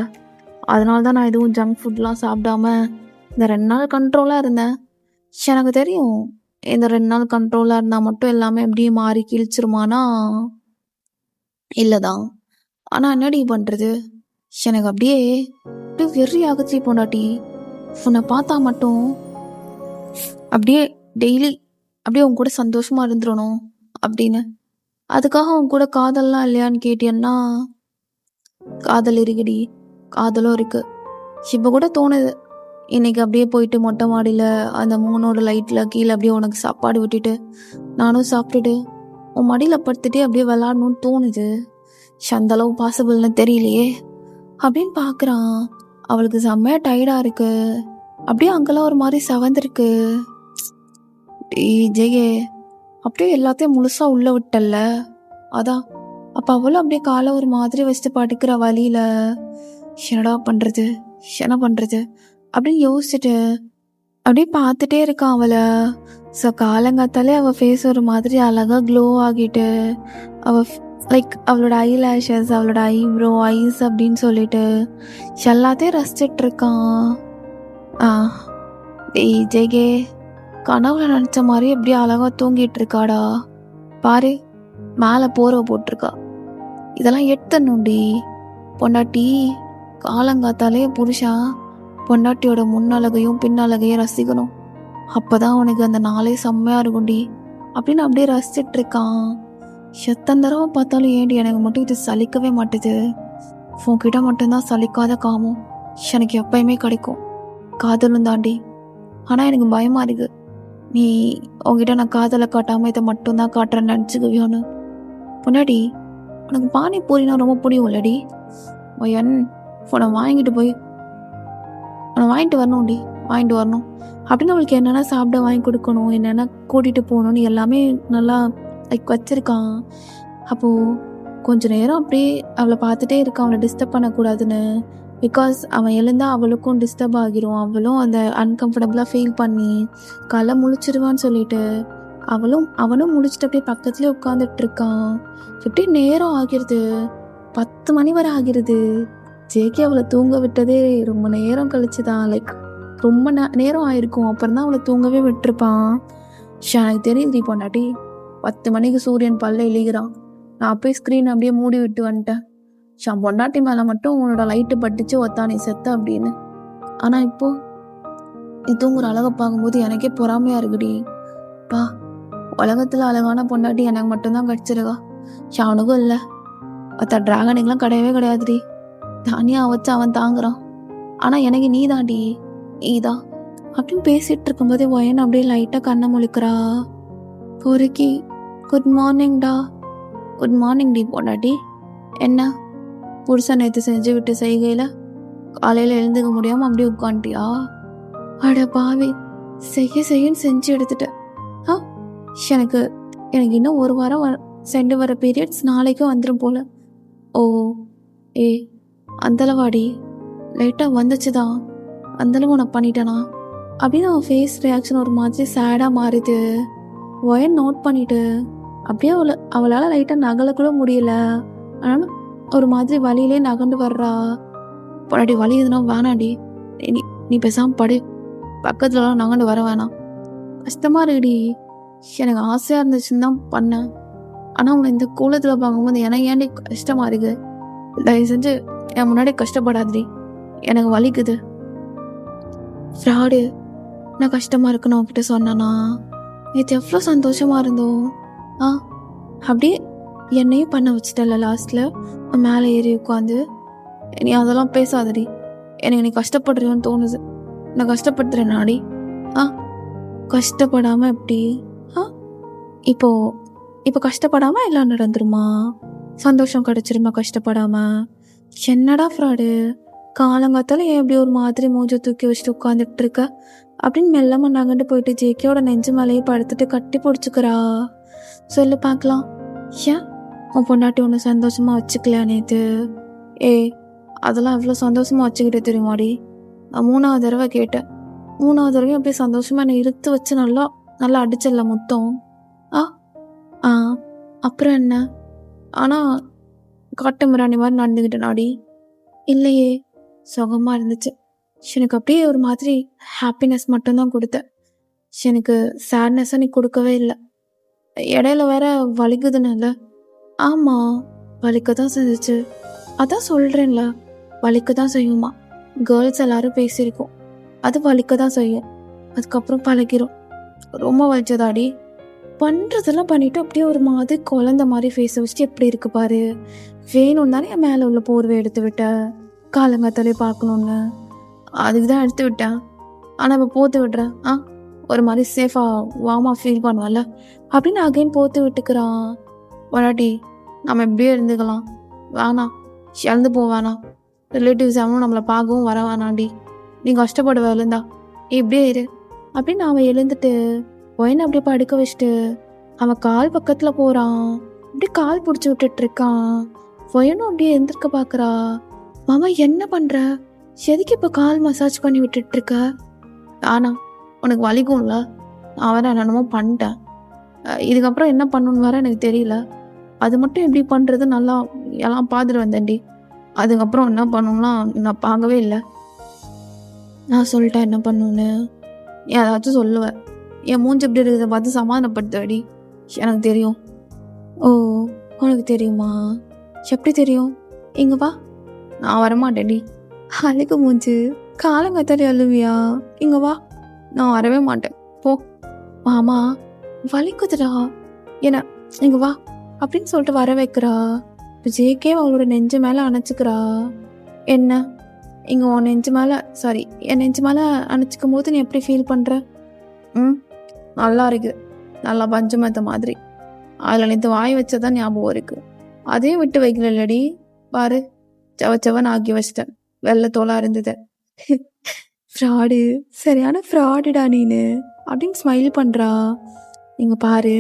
அதனால தான் நான் எதுவும் ஜங்க் ஃபுட்லாம் சாப்பிடாம இந்த 2 நாள் கண்ட்ரோலாக இருந்தேன். எனக்கு தெரியும், இந்த 2 நாள் கண்ட்ரோலாக இருந்தால் மட்டும் எல்லாமே எப்படியே மாறி கிழிச்சிருமானா இல்லை தான். ஆனால் என்னடி பண்ணுறது, எனக்கு அப்படியே வெறி ஆகுச்சு பொண்டாட்டி. உன்னை பார்த்தா மட்டும் அப்படியே டெய்லி அப்படியே உன் கூட சந்தோஷமாக இருந்துடணும் அப்படின்னு. அதுக்காக உன் கூட காதல்லாம் இல்லையான்னு கேட்டியன்னா, காதல் இருக்குடி, காதலும் இருக்கு. இப்போ கூட தோணுது இன்னைக்கு அப்படியே போயிட்டு மொட்டை மாடியில் அந்த 3ஓட லைட்டில் கீழே அப்படியே உனக்கு சாப்பாடு விட்டுட்டு நானும் சாப்பிட்டுட்டு உன் மடியில் படுத்துட்டே அப்படியே விளாடணும்னு தோணுது. அந்தளவு பாசிபிள்னு தெரியலையே அப்படின்னு பார்க்குறான். அவளுக்கு செம்மையாக டயர்டாக இருக்கு. அப்படியே அங்கெல்லாம் ஒரு மாதிரி செவந்திருக்கு. ஜெயே அப்படியே எல்லாத்தையும் முழுசாக உள்ளே விட்டல்ல, அதான். அப்போ அவளும் அப்படியே காலை ஒரு மாதிரி வச்சுட்டு படுக்கிற வழியில் என்னடா பண்ணுறது என்ன பண்ணுறது அப்படின்னு யோசிச்சுட்டு அப்படியே பார்த்துட்டே இருக்கான் அவளை. ஸோ காலங்காத்தாலே அவள் ஃபேஸ் ஒரு மாதிரி அழகாக க்ளோ ஆகிட்டு, அவள் லைக் அவளோட ஐ லேஷஸ், அவளோட ஐப்ரோ, ஐஸ் அப்படின்னு சொல்லிட்டு எல்லாத்தையும் ரசிச்சிட்டு இருக்கான். ஜெகே கனவுல நினச்ச மாதிரி எப்படியும் அழகாக தூங்கிட்டு இருக்காடா பாரு, மேலே போர்வை போட்டிருக்கா. இதெல்லாம் எடுத்துடணும்டி பொண்டாட்டி. காலங்காத்தாலே புருஷன் பொண்டாட்டியோட முன்னழகையும் பின்னழகையும் ரசிக்கணும், அப்போ தான் உனக்கு அந்த நாளே செம்மையாக இருக்கும்டி அப்படின்னு அப்படியே ரசிச்சிட்டு இருக்கான். எத்தனை தடவை பார்த்தாலும் ஏண்டி எனக்கு மட்டும் இது சலிக்கவே மாட்டுது. உன்கிட்ட மட்டும்தான் சலிக்காத காமம் எனக்கு எப்பயுமே கிடைக்கும், காதலும் தாண்டி. ஆனால் எனக்கு பயமாக இருக்கு, நீ உங்ககிட்ட நான் காதலை காட்டாமல் இதை மட்டும்தான் காட்டுறேன்னு நினச்சிக்குவியோன்னு. பொன்னாடி உனக்கு பானிபூரினா ரொம்ப பிடிக்கும் இல்லடி, உன்னை வாங்கிட்டு வரணும்டி, வாங்கிட்டு வரணும் அப்படின்னு அவளுக்கு என்னென்ன சாப்பிட வாங்கி கொடுக்கணும், என்னென்ன கூட்டிகிட்டு போகணும்னு எல்லாமே நல்லா லைக் வச்சுருக்கான். அப்போது கொஞ்சம் நேரம் அப்படியே அவளை பார்த்துட்டே இருக்கான், அவளை டிஸ்டர்ப் பண்ணக்கூடாதுன்னு. பிகாஸ் அவன் எழுந்தால் அவளுக்கும் டிஸ்டர்ப் ஆகிரும், அவளும் அந்த அன்கம்ஃபர்டபுளாக ஃபீல் பண்ணி காலை முழிச்சிருவான்னு சொல்லிட்டு அவனும் முழிச்சிட்டு அப்படியே பக்கத்துலேயே உட்காந்துட்டு இருக்கான். எப்படி நேரம் ஆகிருது, 10 மணி வரை ஆகிருது. ஜேகே அவளை தூங்க விட்டதே ரொம்ப நேரம் கழிச்சு தான், லைக் ரொம்ப நேரம் ஆயிருக்கும். அப்புறம் தான் அவளை தூங்கவே விட்டுருப்பான். எனக்கு தெரியுது பொண்டாட்டி, 10 மணிக்கு சூரியன் பல்ல இழிகிறான். நான் அப்படியே ஸ்க்ரீன் அப்படியே மூடி விட்டு வந்துட்டேன். பொண்டாட்டி மேலே மட்டும் உன்னோட லைட்டு பட்டுச்சு ஒத்தானி செத்த அப்படின்னு. ஆனால் இப்போ நீ தூங்குற அழகை பார்க்கும்போது எனக்கே பொறாமையாக இருக்குடி. பா, உலகத்தில் அழகான பொண்டாட்டி எனக்கு மட்டும்தான் கிடச்சிருக்கா. அவனுக்கும் இல்லை. ஒருத்த டிராகனுங்கெலாம் கிடையவே கிடையாதுடி. தனியாக வச்சு அவன் தாங்குறான். ஆனால் எனக்கு நீ தாண்டி, நீதான் அப்படின்னு பேசிகிட்டு இருக்கும்போதே ஒயன் அப்படியே லைட்டாக கண்ணை முழிக்கிறா. பொறுக்கி, குட் மார்னிங்டா. குட் மார்னிங் டி பொண்டாட்டி. என்ன புருஷன் நேற்று செஞ்சு விட்டு செய்கையில் காலையில் எழுந்துக்க முடியாமல் அப்படியே உட்காந்துட்டியா? அட பாவி, செய்யன்னு செஞ்சு எடுத்துட்டேன். எனக்கு இன்னும் ஒரு வாரம் சென்று வர பீரியட்ஸ் நாளைக்கும் வந்துடும் போல. ஓ ஏ, அந்தளவாடி லைட்டாக வந்துச்சுதான், அந்தளவு நான் பண்ணிட்டேனா அப்படின்னு அவன் ஃபேஸ் ரியாக்ஷன் ஒரு மாதிரி சேடாக மாறிது. ஒயன் நோட் பண்ணிட்டு அப்படியே அவளால் லைட்டாக நகலக்கூட முடியல. ஆனாலும் ஒரு மாதிரி வழியிலே நகர்ந்து வர்றா. பொண்டாட்டி வலி எதுனா வேணாடி, நீ பேசாமல் படு, பக்கத்துலலாம் நகர்ந்து வர வேணாம். கஷ்டமாக இருக்குடி. எனக்கு ஆசையாக இருந்துச்சுன்னு தான் பண்ணேன். ஆனால் உன்னை இந்த கூலத்தில் பார்க்கும்போது எனக்கு ஏன்டி கஷ்டமாக இருக்கு. தயவு செஞ்சு என் முன்னாடி கஷ்டப்படாதடி, எனக்கு வலிக்குது. ஃப்ராடு, நான் கஷ்டமாக இருக்குன்னு அவன்கிட்ட சொன்னானா? நேற்று எவ்வளோ சந்தோஷமாக இருந்தோம். அப்படியே என்னையும் பண்ண வச்சுட்டல லாஸ்ட்டில் மேலே ஏறி உட்காந்து. நீ அதெல்லாம் பேசாதடி, எனக்கு நீ கஷ்டப்படுறியோன்னு தோணுது. நான் கஷ்டப்படுத்துறேன் நாடி. கஷ்டப்படாமல் எப்படி? இப்போ கஷ்டப்படாமல் எல்லாம் நடந்துருமா? சந்தோஷம் கிடச்சிருமா கஷ்டப்படாமல்? என்னடா ஃப்ராடு, காலங்காத்தால ஏன் எப்படி ஒரு மாதிரி மூஞ்ச தூக்கி வச்சுட்டு உட்காந்துட்டு இருக்க அப்படின்னு மெல்லமாக நகண்டு போயிட்டு ஜேகேயோட நெஞ்சு மேலேயே படுத்துட்டு கட்டி பிடிச்சிக்கிறா. சொல்லு பார்க்கலாம், ஏன் உன் பொண்டாட்டி ஒன்று சந்தோஷமாக வச்சுக்கலையா நேற்று? அதெல்லாம் எவ்வளோ சந்தோஷமாக வச்சுக்கிட்டே தெரியுமாடி. நான் 3வது தடவை கேட்டேன். 3வது தடவையும் அப்படியே சந்தோஷமாக என்னை இழுத்து வச்சு நல்லா நல்லா அடிச்சிடல மொத்தம். அப்புறம் என்ன? ஆனால் காட்டு மிராணி மாதிரி நடந்துக்கிட்டேன் நாடி. இல்லையே, சுகமாக இருந்துச்சு. எனக்கு அப்படியே ஒரு மாதிரி ஹாப்பினஸ் மட்டும்தான் கொடுத்தேன். எனக்கு சேட்னஸை நீ கொடுக்கவே இல்லை. இடையில வேற வலிக்குதுன்னு. ஆமாம், வலிக்க தான் செஞ்சிச்சு. அதான் சொல்கிறேன்ல, வலிக்க தான் செய்யுமா. கேர்ள்ஸ் எல்லாரும் பேசியிருக்கோம், அது வலிக்க தான் செய்யும், அதுக்கப்புறம் பழகிரும். ரொம்ப வலிச்சதாடி. பண்ணுறதெல்லாம் பண்ணிவிட்டு அப்படியே ஒரு மாதிரி குழந்த மாதிரி ஃபேஸை வச்சுட்டு எப்படி இருக்கு பாரு. வேணும் தானே என் மேலே உள்ள போர்வை எடுத்து விட்டேன், காலங்காத்தாலே பார்க்கணுன்னு. அதுக்கு தான் எடுத்து விட்டேன். ஆனால் இப்போ போத்து விடுறேன், ஒரு மாதிரி சேஃபாக வார்மாக ஃபீல் பண்ணுவான்ல அப்படின்னு அகைன் போத்து விட்டுக்கிறான். வராட்டி நம்ம எப்படியே இருந்துக்கலாம், வேணாம் இழந்து போவேணாம். ரிலேட்டிவ்ஸ் எவனும் நம்மளை பார்க்கவும் வர வேணாண்டி, நீ கஷ்டப்படுவ எழுந்தா, இப்படியே இரு அப்படின்னு அவன் எழுந்துட்டு ஒயனை அப்படியே படுக்க வச்சுட்டு அவன் கால் பக்கத்தில் போகிறான். அப்படியே கால் பிடிச்சி விட்டுட்டு இருக்கான். ஒயனும் அப்படியே எழுந்திருக்க பார்க்குறா. மாமா என்ன பண்ணுற, எதுக்கு இப்போ கால் மசாஜ் பண்ணி விட்டுட்டு இருக்க? ஆனால் உனக்கு வலிக்கும்ல, நான் வேற என்னென்னமோ பண்ணிட்டேன். இதுக்கப்புறம் என்ன பண்ணணுன்னு வேற எனக்கு தெரியல. அது மட்டும் எப்படி பண்ணுறது நல்லா எல்லாம் பார்த்துட்டு வந்தேன்டி. அதுக்கப்புறம் என்ன பண்ணணும்லாம் நான் பார்க்கவே இல்லை. நான் சொல்லிட்டேன் என்ன பண்ணணுன்னு, நீ ஏதாச்சும் சொல்லுவேன். என் மூஞ்சி எப்படி இருக்கிறத பார்த்து சமாதானப்படுத்தடி. எனக்கு தெரியும். ஓ, உனக்கு தெரியுமா? எப்படி தெரியும்? இங்கே வா. நான் வரமாட்டேன்டி. அழுக்கு மூஞ்சி, காலங்கத்தாடி அழுவியா? இங்கே வா. நான் வரவே மாட்டேன், போ. மாமா வலிக்குதுடா என்ன, இங்கே வா அப்படின்னு சொல்லிட்டு வர வைக்கிறா. இப்போ ஜேகே அவளோட நெஞ்சு மேலே அணைச்சிக்கிறா. என்ன இங்கே உன் நெஞ்சு மேலே, சாரி என் நெஞ்சு மேலே அணைச்சிக்கும் போது நீ எப்படி ஃபீல் பண்ணுற? நல்லா இருக்கு, நல்லா பஞ்சமத்த மாதிரி. அதில் நேற்று வாய் வச்சதான் ஞாபகம் இருக்கு, அதையும் விட்டு வைக்கலடி. பாரு, செவன் ஆக்கி வச்சிட்டேன், வெள்ளை தோலாக இருந்தது. ஃப்ராடு, சரியான ஃப்ராடுடா நீனு அப்படின்னு ஸ்மைல் பண்ணுறா. நீங்கள் பாரு,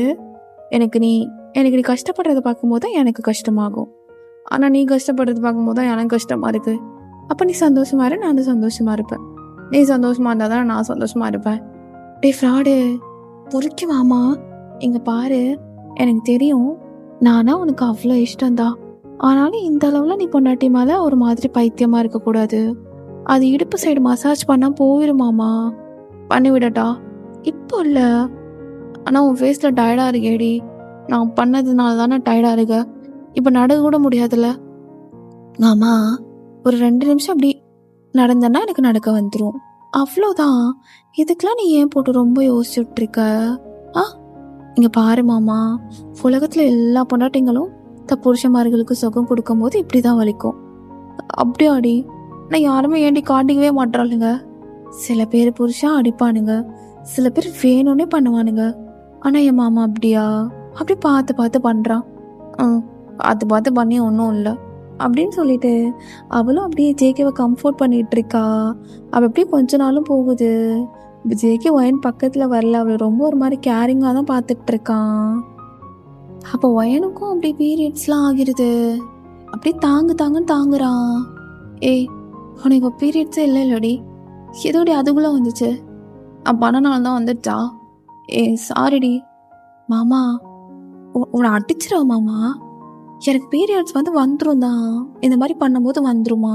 எனக்கு நீ கஷ்டப்படுறத பார்க்கும்போது தான் எனக்கு கஷ்டமாகும். ஆனால் நீ கஷ்டப்படுறத பார்க்கும்போது தான் எனக்கு கஷ்டமாக இருக்குது. அப்போ நீ சந்தோஷமாக இரு, நானும் சந்தோஷமாக இருப்பேன். நீ சந்தோஷமாக இருந்தால் தானே நான் சந்தோஷமாக இருப்பேன். டே ஃப்ராடு, பொறுக்கி மாமா, இங்கே பாரு, எனக்கு தெரியும் நானா உனக்கு அவ்வளோ இஷ்டம்தான். ஆனாலும் இந்த அளவில் நீ பொண்டாட்டி மேலே ஒரு மாதிரி பைத்தியமாக இருக்கக்கூடாது. அது இடுப்பு சைடு மசாஜ் பண்ணால் போயிடுமாமா. பண்ணி விடட்டா? இப்போ இல்லை, ஆனால் உன் ஃபேஸில் டயர்டாக இருக்கேடி, நான் பண்ணதுனால தானே டயர்டாக இருக்க. இப்போ நடக்க கூட முடியாதுல்ல. மாமா, ஒரு 2 நிமிஷம் அப்படி நடந்தேன்னா எனக்கு நடக்க வந்துடும். அவ்வளோதான். இதுக்கெல்லாம் நீ ஏன் போட்டு ரொம்ப யோசிச்சுட்டு இருக்க? ஆ இங்கே பாரு மாமா, உலகத்தில் எல்லா பொண்டாட்டிங்களும் புருஷமார்களுக்கு சுகம் கொடுக்கும் போது இப்படி தான் வலிக்கும். அப்படியாடி? நான் யாருமே ஏண்டி காட்டிக்கவே மாட்டாளுங்க. சில பேர் புருஷன் அடிப்பானுங்க, சில பேர் வேணும்னே பண்ணுவானுங்க. ஆனால் என் மாமா அப்படியா? அப்படி பார்த்து பார்த்து பண்ணுறான். பார்த்து பார்த்து பண்ணி ஒன்றும் இல்லை அப்படின்னு சொல்லிட்டு அவளும் அப்படியே ஜேகேவை கம்ஃபோர்ட் பண்ணிட்டு இருக்கா. அவள் அப்படியே கொஞ்ச நாளும் போகுது. ஜேகே ஒயன் பக்கத்தில் வரல. அவளை ரொம்ப ஒரு மாதிரி கேரிங்காக தான் பார்த்துட்டு இருக்கான். அப்போ ஒயனுக்கும் அப்படி பீரியட்ஸ்லாம் ஆகிருது. அப்படியே தாங்குன்னு தாங்குறான். ஏய், உனக்கு பீரியட்ஸே இல்லை இல்லடி? எதோடி அதுக்குள்ளே வந்துச்சு? பண்ணனால தான் வந்துட்டா. சாரிடி மாமா, உன்னை அடிச்சிருவ மாமா. எனக்கு பீரியட்ஸ் வந்துடும் தான். இந்த மாதிரி பண்ணும்போது வந்துருமா?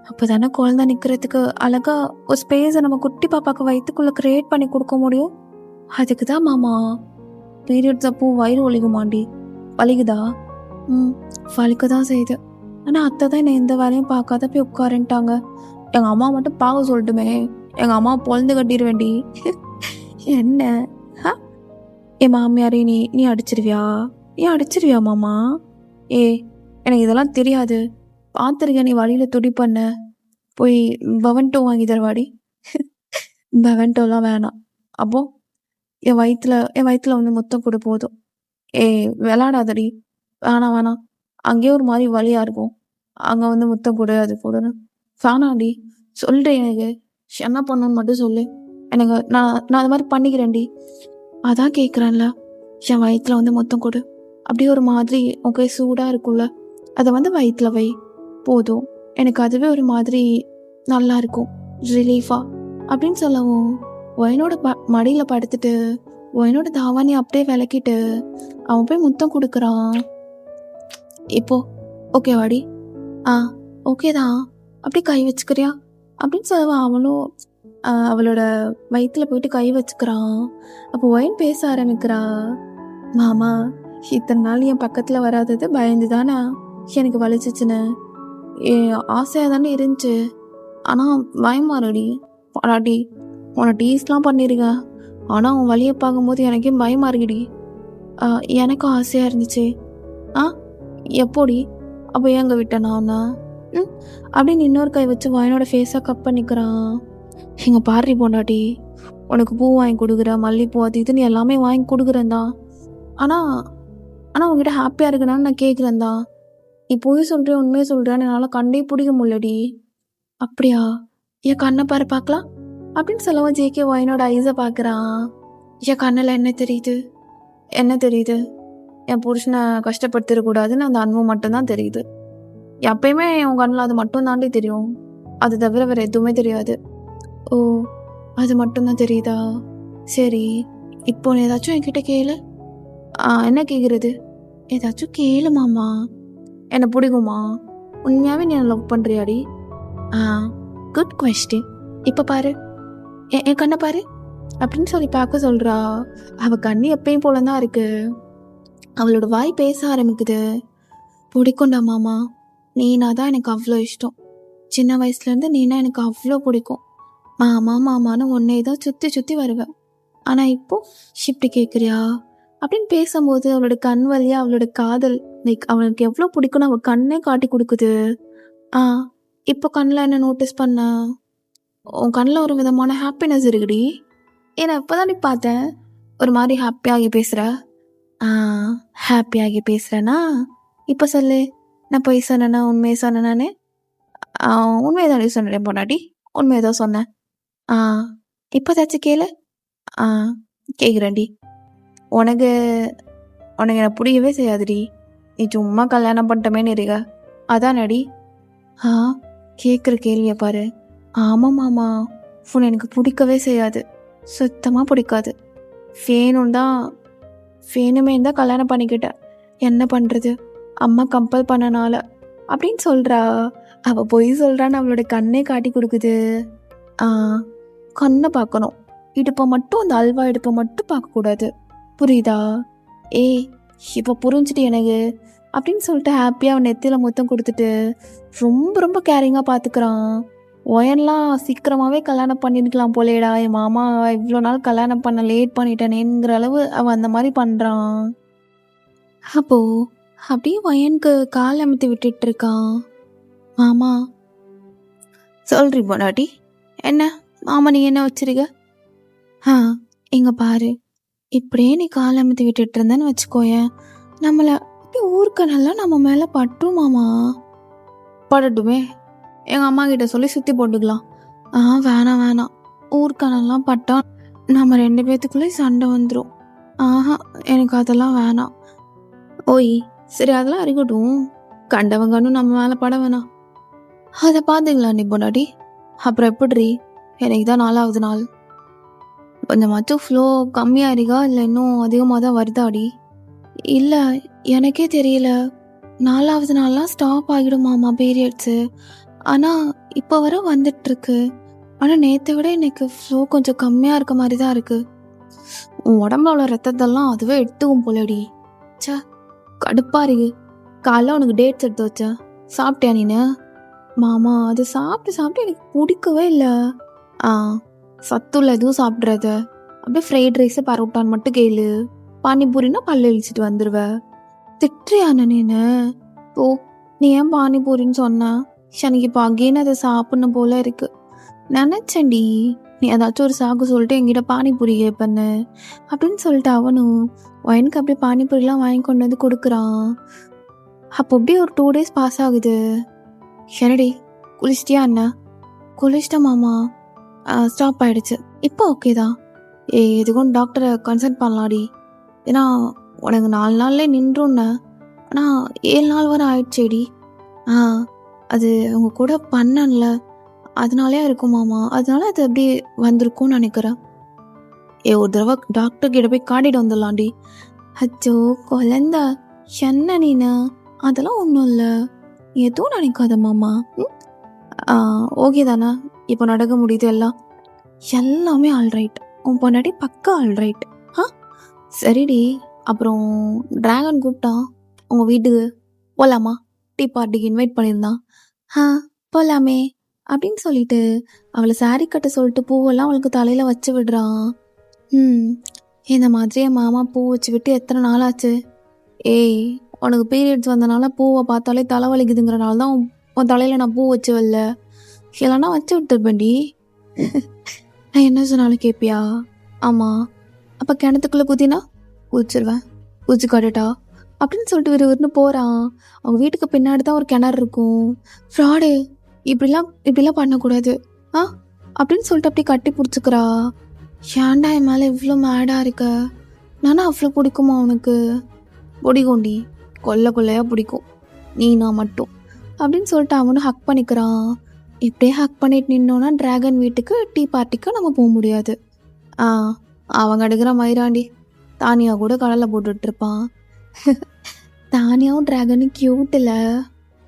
அப்போ தானே குழந்தை நிற்கிறதுக்கு அழகாக ஒரு ஸ்பேஸை நம்ம குட்டி பாப்பாவுக்கு வயிற்றுக்குள்ளே க்ரியேட் பண்ணி கொடுக்க முடியும். அதுக்கு தான் மாமா. பீரியட்ஸ் அப்போ வயிறு ஒலிக்குமாண்டி? வலிக்குதா? வலிக்க தான் செய்யுது. ஆனால் அத்தை தான் என்னை எந்த வேலையும் பார்க்காத போய் உட்காருன்ட்டாங்க. எங்கள் அம்மா மட்டும் பார்க்க சொல்லட்டுமே, எங்கள் அம்மா பொழந்து கட்டிடுவேண்டி. என்ன என் மாமியாரே நீ அடிச்சிருவியா? ஏன் அடிச்சிருவியா மாமா? எனக்கு இதெல்லாம் தெரியாது. பார்த்துருக்கேன் நீ வழியில் துடி பண்ண. போய் பவன்டோ வாங்கி தருவாடி. பவன்டோலாம் வேணாம். அப்போ என் வயிற்றுல முத்தம் கொடு போதும். விளாடாதடி. வேணாம். அங்கேயே ஒரு மாதிரி வலியாக இருக்கும். அங்கே முத்தம் கொடு, அது கொடுன்னு. வேணாடி, சொல்லிட்டேன். எனக்கு என்ன பண்ணணும்னு மட்டும் சொல்லு. எனக்கு நான் அது மாதிரி பண்ணிக்கிறேன்டி. அதான் கேட்குறேன்ல, என் வயிற்றுல முத்தம் கொடு. அப்படியே ஒரு மாதிரி உங்க சூடாக இருக்கும்ல, அதை வயிற்றுல வை போதும். எனக்கு அதுவே ஒரு மாதிரி நல்லா இருக்கும், ரிலீஃபா அப்படின்னு சொல்லவும் ஒயனோட மடியில் படுத்துட்டு ஒயனோட தாவானி அப்படியே விளக்கிட்டு அவன் போய் முத்தம் கொடுக்குறான். இப்போ ஓகேவாடி? ஓகே தான். அப்படி கை வச்சுக்கிறியா அப்படின்னு சொல்லுவான். அவளும் அவளோட வயிற்றுல போயிட்டு கை வச்சுக்கிறான். அப்போ ஒயன் பேச ஆரம்பிக்கிறா. மாமா, இத்தனை நாள் என் பக்கத்தில் வராதது பயந்து தானே எனக்கு வலிச்சிச்சுன்னு. ஆசையாக தானே இருந்துச்சு. ஆனால் பயமாறடி. பாடாடி, உன்னை டீஸ்லாம் பண்ணிருக்கேன். ஆனால் உன் வழியை பார்க்கும்போது எனக்கே பயமாக இருக்குடி. எனக்கும் ஆசையாக இருந்துச்சு. எப்போடி? அப்போ ஏங்க விட்டேன் நான் உன்னை? அப்படின்னு இன்னொரு கை வச்சு வயனோட ஃபேஸாக கப் பண்ணிக்கிறான். எங்கள் பாரி பொண்டாட்டி, உனக்கு பூ வாங்கி கொடுக்குற, மல்லிப்பூ, அது இதுன்னு எல்லாமே வாங்கி கொடுக்குறேன் தான். ஆனால் உங்ககிட்ட ஹாப்பியாக இருக்குனான்னு நான் கேட்குறேன் தான். நீ போய் சொல்கிறேன் உண்மையை சொல்கிறேன்னு என்னால் கண்டே பிடிக்க முடியலடி. அப்படியா? என் கண்ணை பாரு பார்க்கலாம் அப்படின்னு சொல்லவும் ஜேகே ஒயனோட ஐஸை பார்க்குறான். என் கண்ணில் என்ன தெரியுது? என் புருஷனை கஷ்டப்படுத்திடக்கூடாதுன்னு அந்த அன்பு மட்டும்தான் தெரியுது. எப்பயுமே உன் கண்ணில் அது மட்டும் தாண்டி தெரியும். அது தவிர வேறு எதுவுமே தெரியாது. ஓ, அது மட்டும்தான் தெரியுதா? சரி, இப்போ ஏதாச்சும் என்கிட்ட கேளு. என்ன கேட்குறது? ஏதாச்சும் கேளு மாமா. என்ன பிடிக்குமா? உண்மையாகவே நீ என்ன லவ் பண்ணுறியாடி? Good question. இப்போ பாரு, என் கண்ணை பாரு அப்படின்னு சொல்லி பார்க்க சொல்கிறா. அவள் கண்ணு எப்பயும் போல தான் இருக்கு. அவளோட வாய் பேச ஆரம்பிக்குது. பிடிக்கும்டா மாமா, நீனா தான் எனக்கு அவ்வளோ இஷ்டம். சின்ன வயசுலேருந்து நீனா எனக்கு அவ்வளோ பிடிக்கும். மாமான்னு ஒன்னே தான் சுற்றி வருவேன். ஆனால் இப்போ ஷிஃப்ட் கேட்குறியா அப்படின்னு பேசும்போது அவளோட கண் வழியாக அவளோட காதல் அவளுக்கு எவ்வளோ பிடிக்கும்னு அவள் கண்ணே காட்டி கொடுக்குது. இப்போ கண்ணில் என்ன நோட்டீஸ் பண்ண? உன் கண்ணில் ஒரு விதமான ஹாப்பினஸ் இருக்குடி. ஏன்னா இப்போ தான் நீ பார்த்தேன் ஒரு மாதிரி ஹாப்பியாகி பேசுகிற. ஹாப்பியாகி பேசுகிறேன்னா இப்போ சொல்லு, நான் போய் சொன்னேன்னா உண்மையை சொன்னேன்னு? உண்மையை தானே சொன்னேன் பொண்டாட்டி, உண்மையை தான் சொன்னேன். இப்போ ஏதாச்சும் கேளு. கேட்குறேன்டி. உனக்கு என்னை பிடிக்கவே செய்யாதுடி. நீ சும்மா கல்யாணம் பண்ணிட்டமேன்னு இருக்க, அதானடி? கேட்குற கேள்வியை பாரு. ஆமாம் மாமா, உன்னை எனக்கு பிடிக்கவே செய்யாது, சுத்தமாக பிடிக்காது. வேணுமே தான் கல்யாணம் பண்ணிக்கிட்டேன். என்ன பண்ணுறது, அம்மா கம்பல் பண்ணனால அப்படின்னு சொல்கிறா. அவள் பொய் சொல்கிறான்னு அவளோட கண்ணே காட்டி கொடுக்குது. கண்ணை பார்க்கணும், இடுப்பை மட்டும், அந்த அல்வா இடுப்பை மட்டும் பார்க்கக்கூடாது, புரியுதா? இப்போ புரிஞ்சுட்டு எனக்கு அப்படின்னு சொல்லிட்டு ஹாப்பியாக அவன் நெத்தியில் முத்தம் கொடுத்துட்டு ரொம்ப ரொம்ப கேரிங்காக பார்த்துக்கிறான். ஒயன்லாம் சீக்கிரமாகவே கல்யாணம் பண்ணிருக்கலாம் போலேடா, என் மாமா இவ்வளோ நாள் கல்யாணம் பண்ண லேட் பண்ணிட்டேனேங்கிற அளவு அவன் அந்த மாதிரி பண்ணுறான். அப்போது அப்படியே ஒயனுக்கு கால் அமுத்தி விட்டுட்டு இருக்கான். மாமா சொல்றி பொண்டாட்டி, என்ன மாமா நீ என்ன வச்சிருக்க? இங்க பாரு, இப்படியே நீ கால் அமுத்தி விட்டுட்டு இருந்தேன்னு வச்சுக்கோயேன், நம்மளை அப்படியே ஊர்க்கனெல்லாம் நம்ம மேலே பட்டும் மாமா. படட்டுமே, எங்கள் அம்மா கிட்ட சொல்லி சுற்றி போட்டுக்கலாம். வேணாம் வேணாம், ஊர்க்கனெல்லாம் பட்டா நம்ம 2 பேத்துக்குள்ளே சண்டை வந்துடும். எனக்கு அதெல்லாம் வேணாம். ஓய் சரி, அதெல்லாம் அறிக்கட்டும், கண்டவங்கன்னு நம்ம மேலே பட வேணாம். அதை பார்த்துக்கலாம் நீ பொண்டாட்டி. அப்புறம் எப்படிரி, எனக்கு தான் 4வது நாள், கொஞ்சமாச்சும் ஃப்ளோ கம்மியாக இருக்கா இல்லை இன்னும் அதிகமாக தான் வருதாடி? இல்லை எனக்கே தெரியல, 4வது நாள்லாம் ஸ்டாப் ஆகிடுமாம்மா பீரியட்ஸு. ஆனால் இப்போ வர வந்துட்டுருக்கு. ஆனால் நேற்றை விட எனக்கு ஃப்ளோ கொஞ்சம் கம்மியாக இருக்க மாதிரி தான் இருக்குது. உன் உடம்புல உள்ள ரத்தத்தெல்லாம் அதுவே எடுத்துக்கும் போலடி. சே கடுப்பாக இருக்கு. காலைல உனக்கு டேட்ஸ் எடுத்து வச்சேன், சாப்பிட்டியா நீனு? மாமா அது சாப்பிட்டு எனக்கு பிடிக்கவே இல்லை. சத்துள்ள எதுவும் சாப்பிட்றது, அப்படியே ஃப்ரைட் ரைஸு பரோட்டான்னு மட்டும் கேளு, பானிபூரினா பல்லு இழிச்சிட்டு வந்துடுவ. திட்டுறியான நீனு? ஓ நீ ஏன் பானிபூரின்னு சொன்ன? எனக்கு இப்போ அகெயின் அதை சாப்பிட்ணும் போல இருக்கு. நினச்சேன்டி நீ ஏதாச்சும் ஒரு சாக்கு சொல்லிட்டு என்கிட்ட பானிபூரி கேட்பண்ணு அப்படின்னு சொல்லிட்டு அவனும் ஒயனுக்கு அப்படியே பானிபூரிலாம் வாங்கி கொண்டு வந்து கொடுக்குறான். அப்போ அப்படியே ஒரு 2 days பாஸ் ஆகுது. என்னடி குளிச்சிட்டியா அண்ணா? குளிச்சிட்டா மாமா, ஸ்டாப் ஆகிடுச்சு, இப்போ ஓகே தான். எதுக்கும் டாக்டரை கன்சல்ட் பண்ணலாடி, ஏன்னா உனக்கு 4 நாள்லேயே நின்றுண்ண, ஆனால் 7 நாள் வரை ஆயிடுச்சேடி. அது அவங்க கூட பண்ணல, அதனாலே இருக்கும் மாமா, அதனால அது அப்படியே வந்திருக்கும்னு நினைக்கிறேன். ஒரு தடவை டாக்டர் கிட்ட போய் காட்டிட்டு வந்துடலாண்டி. அச்சோ குழந்த என்ன நீனு, அதெல்லாம் ஒன்றும் இல்லை, எதுவும் நினைக்காத மாமா. ஓகே தானே, இப்போ நடக்க முடியுது எல்லாமே ஆல்ரைட், உன் பொண்டாட்டி பக்கா ஆல்ரைட். சரிடி. அப்புறம் டிராகன் கூப்பிட்டான் உங்கள் வீட்டுக்கு, போகலாமா? டீ பார்ட்டிக்கு இன்வைட் பண்ணியிருந்தான். போகலாமே அப்படின்னு சொல்லிட்டு அவளை சாரி கட்ட சொல்லிட்டு பூவெல்லாம் அவளுக்கு தலையில் வச்சு விடுறான். இந்த மாதிரி என் மாமா பூ வச்சு விட்டு எத்தனை நாள் ஆச்சு? உனக்கு பீரியட்ஸ் வந்தனால பூவை பார்த்தாலே தலைவலிக்குதுங்கிறனால தான் உன் தலையில் நான் பூ வச்சு வரல, இல்லைன்னா வச்சு விட்டுருப்பேன்டி. நான் என்ன சொன்னாலும் கேட்பியா? ஆமாம். அப்போ கிணத்துக்குள்ளே குதினா குதிச்சிருவேன், குதிச்சு காட்டுட்டா அப்படின்னு சொல்லிட்டு விறுவிறுன்னு போகிறான். அவங்க வீட்டுக்கு பின்னாடி தான் ஒரு கிணறு இருக்கும். ஃப்ராடு, இப்படிலாம் பண்ணக்கூடாது அப்படின்னு சொல்லிட்டு அப்படியே கட்டி பிடிச்சிக்கிறா. ஏன்டா என் மேலே இவ்வளோ மேடாக இருக்க? நானா அவ்வளோ பிடிக்குமா உனக்கு? பிடிக்கும்டி, கொள்ளையாக பிடிக்கும், நீ நான் மட்டும் அப்படின்னு சொல்லிட்டு அவனும் ஹக் பண்ணிக்கிறான். இப்படியே ஹக் பண்ணிட்டு நின்னோன்னா டிராகன் வீட்டுக்கு டீ பார்ட்டிக்கு நம்ம போக முடியாது. அவங்க எடுக்கிற மயிராண்டி, தானியா கூட கடலை போட்டுட்ருப்பான். தானியாவும் டிராகனும் க்யூட் இல்லை?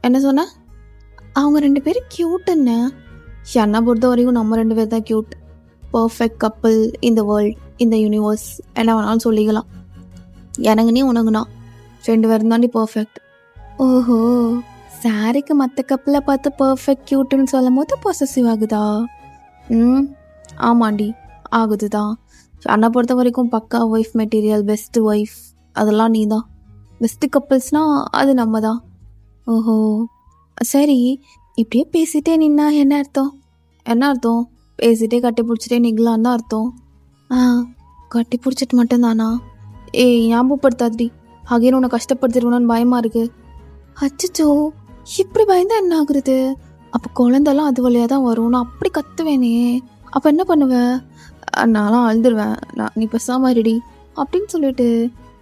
என்ன சொன்ன? அவங்க 2 பேரும் க்யூட்டுன்னு. என்னை பொறுத்த வரைக்கும் நம்ம 2 பேர் தான் க்யூட். பர்ஃபெக்ட் கப்பிள் இந்த வேர்ல்ட், இந்த யூனிவர்ஸ், என்ன வேணாலும் சொல்லிக்கலாம். எனக்கு நீ உனக்குண்ணா 2 பேரும் தாண்டி பர்ஃபெக்ட். ஓஹோ, சாரிக்கு மற்ற கப்பில் பார்த்து பர்ஃபெக்ட் க்யூட்டுன்னு சொல்லும் போது பொசசிவ் ஆகுதா? ஆமாண்டி ஆகுது தான். என்னை பொறுத்த வரைக்கும் பக்கா ஒய்ஃப் மெட்டீரியல், பெஸ்ட்டு ஒய்ஃப், அதெல்லாம் நீ தான். பெஸ்ட்டு கப்பிள்ஸ்னால் அது நம்ம தான். ஓஹோ சரி, இப்படியே பேசிட்டே நின்னா என்ன அர்த்தம்? பேசிட்டே கட்டி பிடிச்சிட்டே நிகழான்னு தான் அர்த்தம். கட்டி பிடிச்சிட்டு மட்டும்தானா? ஞாபகப்படுத்தாதி, அகைன் உன்னை கஷ்டப்படுத்திடுவேன்னு பயமாக இருக்கு. அச்சோ, இப்படி பயந்தா என்ன ஆகுறது? அப்போ குழந்தெல்லாம் அது வழியாக தான் வரும், நான் அப்படி கத்துவேனே, அப்போ என்ன பண்ணுவேன்? நான்லாம் அழுதுருவேன். நீ பேசாம ரெடி அப்படின்னு சொல்லிட்டு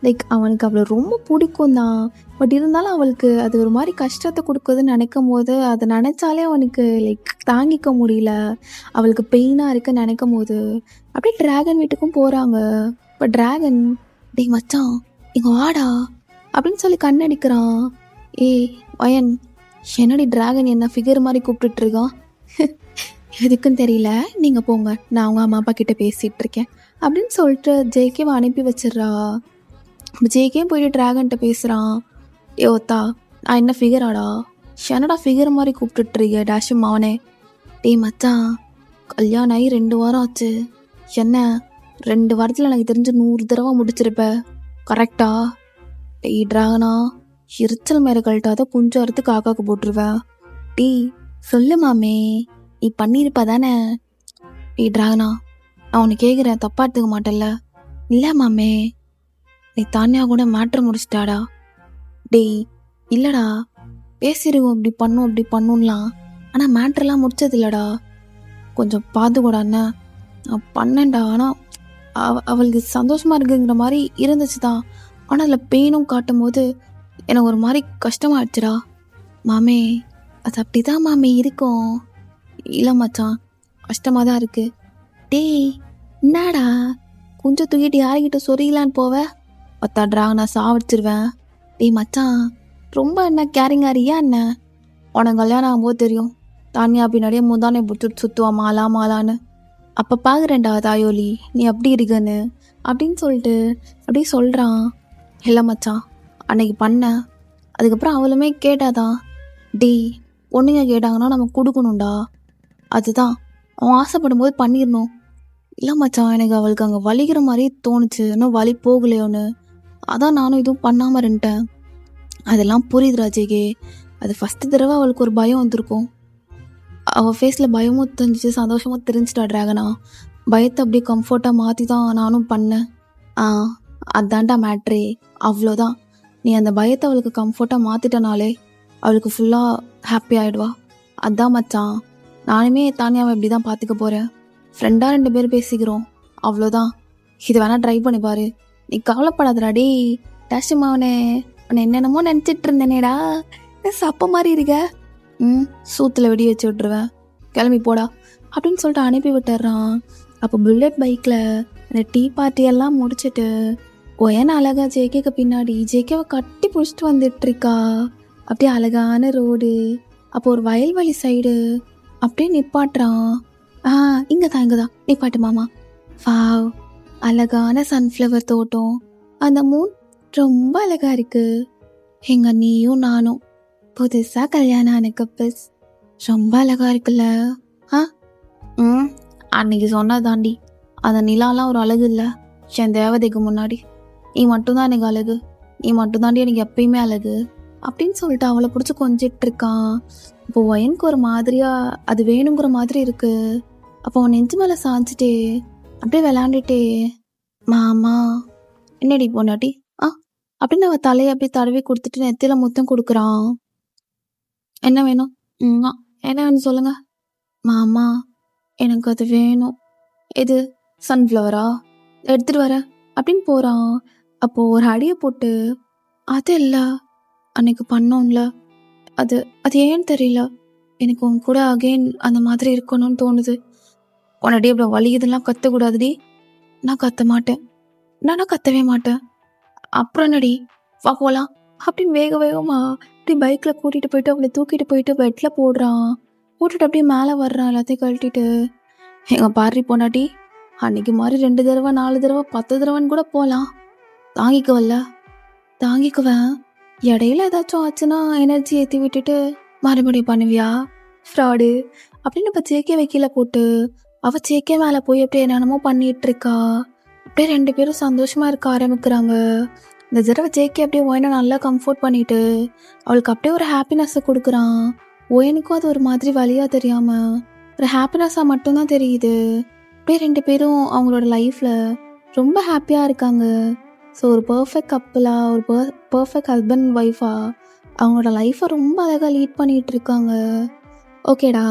லைக் அவனுக்கு அவளை ரொம்ப பிடிக்கும் தான். பட் இருந்தாலும் அவளுக்கு அது ஒரு மாதிரி கஷ்டத்தை கொடுக்குதுன்னு நினைக்கும் போது, அதை நினச்சாலே அவனுக்கு லைக் தாங்கிக்க முடியல. அவளுக்கு பெயினாக இருக்குன்னு நினைக்கும் போது அப்படியே டிராகன் வீட்டுக்கும் போகிறாங்க. இப்போ டிராகன், டேய் மச்சான் இங்கே வாடா அப்படின்னு சொல்லி கண்ணடிக்கிறான். வயன், என்னடி டிராகன் என்ன ஃபிகர் மாதிரி கூப்பிட்டுட்ருக்கான்? எதுக்குன்னு தெரியல, நீங்கள் போங்க, நான் அவங்க அம்மா அப்பா கிட்டே பேசிகிட்டு இருக்கேன் அப்படின்னு சொல்லிட்டு ஜேகேவை அனுப்பி வச்சிட்றா. ஜேகே போயிட்டு ட்ராகன்கிட்ட பேசுகிறான். ஏ ஒத்தா, நான் என்ன ஃபிகராடா? என்னடா ஃபிகர் மாதிரி கூப்பிட்டுட்ருக்க டேஷும் அவனே. டேய் மச்சான், கல்யாணம் ஆகி 2 வாரம் ஆச்சு. என்ன 2 வாரத்தில் எனக்கு தெரிஞ்சு 100 தடவை முடிச்சிருப்ப கரெக்டா? டேய் ட்ராகனா, எரிச்சல் மேலே கழட்டாத புஞ்சு அறுத்து காக்காக்கு போட்டுருவேன். டேய் சொல்லு மாமே, நீ பண்ணியிருப்ப தானே? டேய் ட்ராகனா, நான் உன்னை கேட்குறேன், தப்பா எடுத்துக்க மாட்டேல்ல? இல்லை மாமே, நீ தானியா கூட மேட்ரு முடிச்சிட்டாடா. டேய் இல்லைடா, பேசிடுவோம் இப்படி பண்ணும் அப்படி பண்ணும்லாம், ஆனால் மேட்ரெலாம் முடிச்சது இல்லைடா. கொஞ்சம் பார்த்து கூட அண்ணா, நான் பண்ணேன்டா. ஆனால் அவளுக்கு சந்தோஷமாக இருக்குங்கிற மாதிரி இருந்துச்சு தான். ஆனால் அதில் பெயினும் காட்டும் போது எனக்கு ஒரு மாதிரி கஷ்டமாகிடுச்சுடா. மாமே அது அப்படி தான் மாமே இருக்கும். இல்லை மச்சான், கஷ்டமாக தான் இருக்குது. டேய் என்னடா கொஞ்சம் தூக்கிட்டு யாருக்கிட்ட சொரியலான்னு போவ? பத்தாடுறாங்க, நான் சாவடிச்சிருவேன். டேய் மச்சான், ரொம்ப என்ன கேரிங்காரியா என்ன? உனக்கு கல்யாணம் ஆகும்போது தெரியும், தானியா பின்னாடியே முந்தானே பிடிச்சிட்டு சுற்றுவா மாலா மாலான்னு. அப்போ பார்க்குறேன்டா தாயோலி நீ அப்படி இருக்கன்னு அப்படின்னு சொல்லிட்டு அப்படியே சொல்கிறான். இல்லை மச்சான், அன்னைக்கு பண்ணேன். அதுக்கப்புறம் அவளுமே கேட்டாதான். டேய் பொண்ணுங்க கேட்டாங்கன்னா நம்ம கொடுக்கணும்டா, அதுதான் அவன் ஆசைப்படும் போது பண்ணிடணும். இல்லை மச்சான், எனக்கு அவளுக்கு அங்கே வலிக்கிற மாதிரி தோணுச்சு, இன்னும் வலி போகலையோன்னு. அதான் நானும் எதுவும் பண்ணாமல் இருந்துட்டேன். அதெல்லாம் புரியுது ராஜேகே. அது ஃபஸ்ட்டு தடவை அவளுக்கு ஒரு பயம் வந்திருக்கும். அவள் ஃபேஸில் பயமும் தெரிஞ்சிச்சு, சந்தோஷமும் தெரிஞ்சிட்டா ட்ராகனா. பயத்தை அப்படியே கம்ஃபர்ட்டாக மாற்றி தான் நானும் பண்ணேன். அதான்டா மேட்ரே, அவ்வளோதான். நீ அந்த பயத்தை அவளுக்கு கம்ஃபர்ட்டாக மாற்றிட்டனாலே அவளுக்கு ஃபுல்லாக ஹாப்பி ஆகிடுவா. அதான் மச்சான், நானுமே தானியாவை இப்படி தான் பார்த்துக்க போகிறேன். ஃப்ரெண்டாக 2 பேர் பேசிக்கிறோம், அவ்வளோதான். இது வேணால் ட்ரை பண்ணி பாரு, நீ கவலைப்படாதடா. டே டேஷுமாவனே, உன்னை என்னென்னமோ நினச்சிட்டு இருந்தேனேடா, சப்ப மாதிரி இருக்க. சூத்தில் வெடி வச்சு விட்ருவேன், கிளம்பி போடா அப்படின்னு சொல்லிட்டு அனுப்பி விட்டுறான். அப்போ புல்லட் பைக்கில் அந்த டீ பார்ட்டியெல்லாம் முடிச்சுட்டு ஒயன் அழகா ஜேகேக்கு பின்னாடி ஜேகேவை கட்டி பிடிச்சிட்டு வந்துட்டுருக்கா. அப்படியே அழகான ரோடு, அப்போ ஒரு வயல்வெளி சைடு அப்படியே நிப்பாட்டுறான். இங்கே தான் நிப்பாட்டு மாமா. வாவ், அழகான சன்ஃப்ளவர் தோட்டம், அந்த மூன் ரொம்ப அழகா இருக்கு. எங்க நீயும் நானும் புதுசாக கல்யாணம் ஆன கப்பல்ஸ், ரொம்ப அழகா இருக்குல்ல? அன்னைக்கு சொன்னதாண்டி, அந்த நிலாலாம் ஒரு அழகு இல்லை என் தேவதைக்கு முன்னாடி. நீ மட்டும்தான் எனக்கு அழகு, நீ மட்டும்தாண்டி எனக்கு எப்பயுமே அழகு அப்படின்னு சொல்லிட்டு அவளை பிடிச்சி கொஞ்சிட்டு இருக்கான். இப்போ ஒயனுக்கு ஒரு மாதிரியா அது வேணுங்கிற மாதிரி இருக்கு. அப்போ அவன் நெஞ்சு மேலே சாஞ்சிட்டே அப்படியே விளாண்டுட்டே, மாமா என்னடி பொண்டாட்டி அப்படின்னு அவள் தலையை அப்படியே தடவி கொடுத்துட்டு நெத்தியில முத்தம் கொடுக்குறான். என்ன வேணும்? என்ன வேணும் சொல்லுங்க. மாமா எனக்கு அது வேணும். எது? சன்ஃப்ளவரா? எடுத்துட்டு வர அப்படின்னு போகிறான். அப்போது ஒரு அடியை போட்டு, அது இல்லை அன்னைக்கு பண்ணோம்ல, அது ஏன்னு தெரியல, எனக்கு உன் கூட அகெயின் அந்த மாதிரி இருக்கணும்னு தோணுது. உன்னடி அப்படி வலியுதுலாம் கத்தக்கூடாதுடி. நான் கத்த மாட்டேன், நானும் கத்தவே மாட்டேன். அப்புறம் என்னடி, வா போகலாம் அப்படின்னு வேகமா அப்படி பைக்கில் கூட்டிகிட்டு போயிட்டு அவளை தூக்கிட்டு போயிட்டு பெட்டில் போடுறான். போட்டுட்டு அப்படியே மேலே வர்றான் எல்லாத்தையும் கழட்டிட்டு. எங்கள் பாரி பொண்டாட்டி, அன்னைக்கு மாதிரி 2 தடவை 4 தடவை 10 தடவைன்னு கூட போகலாம், தாங்கிக்குவல்ல? தாங்கிக்குவேன். இடையில ஏதாச்சும் ஆச்சுன்னா எனர்ஜி ஏற்றி விட்டுட்டு மறுபடியும் பண்ணுவியா ஃப்ராடு அப்படின்னு இப்போ ஜேகே வைக்கல போட்டு அவள் ஜேகே மேலே போய் அப்படியே என்னென்னமோ பண்ணிட்டு இருக்கா. அப்படியே 2 பேரும் சந்தோஷமாக இருக்க ஆரம்பிக்கிறாங்க. இந்த தடவை ஜேகே அப்படியே ஒயனை நல்லா கம்ஃபோர்ட் பண்ணிட்டு அவளுக்கு அப்படியே ஒரு ஹாப்பினஸ்ஸை கொடுக்குறான். ஒயனுக்கும் அது ஒரு மாதிரி வழியாக தெரியாமல் ஒரு ஹாப்பினஸ்ஸாக மட்டும்தான் தெரியுது. அப்படியே 2 பேரும் அவங்களோட லைஃப்பில் ரொம்ப ஹாப்பியாக இருக்காங்க. ஸோ ஒரு பர்ஃபெக்ட் கப்புளாக, ஒரு பர்ஃபெக்ட் ஹஸ்பண்ட் ஒய்ஃபாக அவங்களோட லைஃப்பை ரொம்ப அழகாக லீட் பண்ணிகிட்டு இருக்காங்க. ஓகேடா,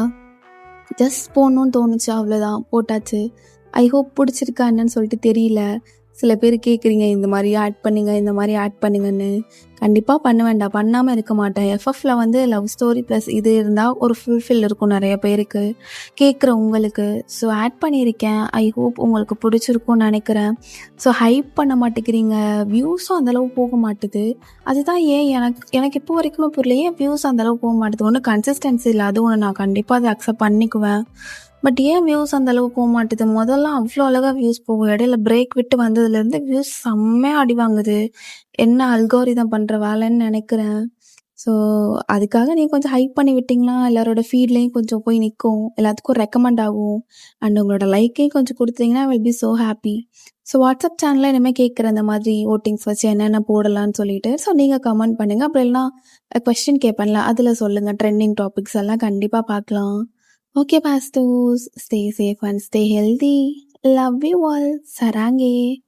ஜஸ்ட் போடணுன்னு தோணுச்சு, அவ்வளோதான், போட்டாச்சு. ஐ ஹோப் பிடிச்சிருக்கா என்னன்னு சொல்லிட்டு தெரியல. சில பேர் கேட்குறீங்க இந்த மாதிரி ஆட் பண்ணுங்க, இந்த மாதிரி ஆட் பண்ணுங்கன்னு. கண்டிப்பாக பண்ண வேண்டாம், பண்ணாமல் இருக்க மாட்டேன். எஃப்எஃப்ல வந்து லவ் ஸ்டோரி ப்ளஸ் இது இருந்தால் ஒரு ஃபுல்ஃபில் இருக்கும் நிறைய பேருக்கு, கேட்குற உங்களுக்கு. ஸோ ஆட் பண்ணியிருக்கேன். ஐ ஹோப் உங்களுக்கு பிடிச்சிருக்கும்னு நினைக்கிறேன். ஸோ ஹைப் பண்ண மாட்டேங்கிறீங்க, வியூஸும் அந்தளவு போக மாட்டுது. அதுதான் ஏன் எனக்கு இப்போ வரைக்குமே புரியல, ஏன் வியூஸ் அந்தளவு போக மாட்டுது. ஒன்றும் கன்சிஸ்டன்சி இல்லை, அது ஒன்று நான் கண்டிப்பாக அதை அக்செப்ட் பண்ணிக்குவேன். பட் ஏன் வியூஸ் அந்த அளவு போ மாட்டுது? மொதல்லாம் அவ்ளோ அழகா வியூஸ் போகும். இடையில பிரேக் விட்டு வந்ததுலேருந்து வியூஸ் செம்மையா அடி வாங்குது. என்ன அல்காரிதம் பண்ற வேலைன்னு நெனைக்கிறேன். ஸோ, அதுக்காக நீங்க கொஞ்சம் ஹைப் பண்ணி விட்டீங்கன்னா, எல்லாரோட ஃபீட்லயும் கொஞ்சம் போய் நிக்கும். எல்லாத்துக்கும் ரெக்கமெண்ட் ஆகும். அண்ட் உங்களோட லைக்கையும் கொஞ்சம் குடுத்தீங்கன்னா, I will be so happy. So, WhatsApp சேனல்ல இனிமே கேட்குறேன் இந்த மாதிரி வோட்டிங்ஸ் வச்சு என்னென்ன போடலான்னு சொல்லிட்டு. ஸோ, நீங்க கமெண்ட் பண்ணுங்க. அப்படி இல்லனா கொஸ்டின் கேட்பேன்ல, அதில சொல்லுங்க. ட்ரெண்டிங் டாபிக்ஸ் எல்லாம் கண்டிப்பா பார்க்கலாம். Okay, Pastos. Stay safe and stay healthy. Love you all. Sarange.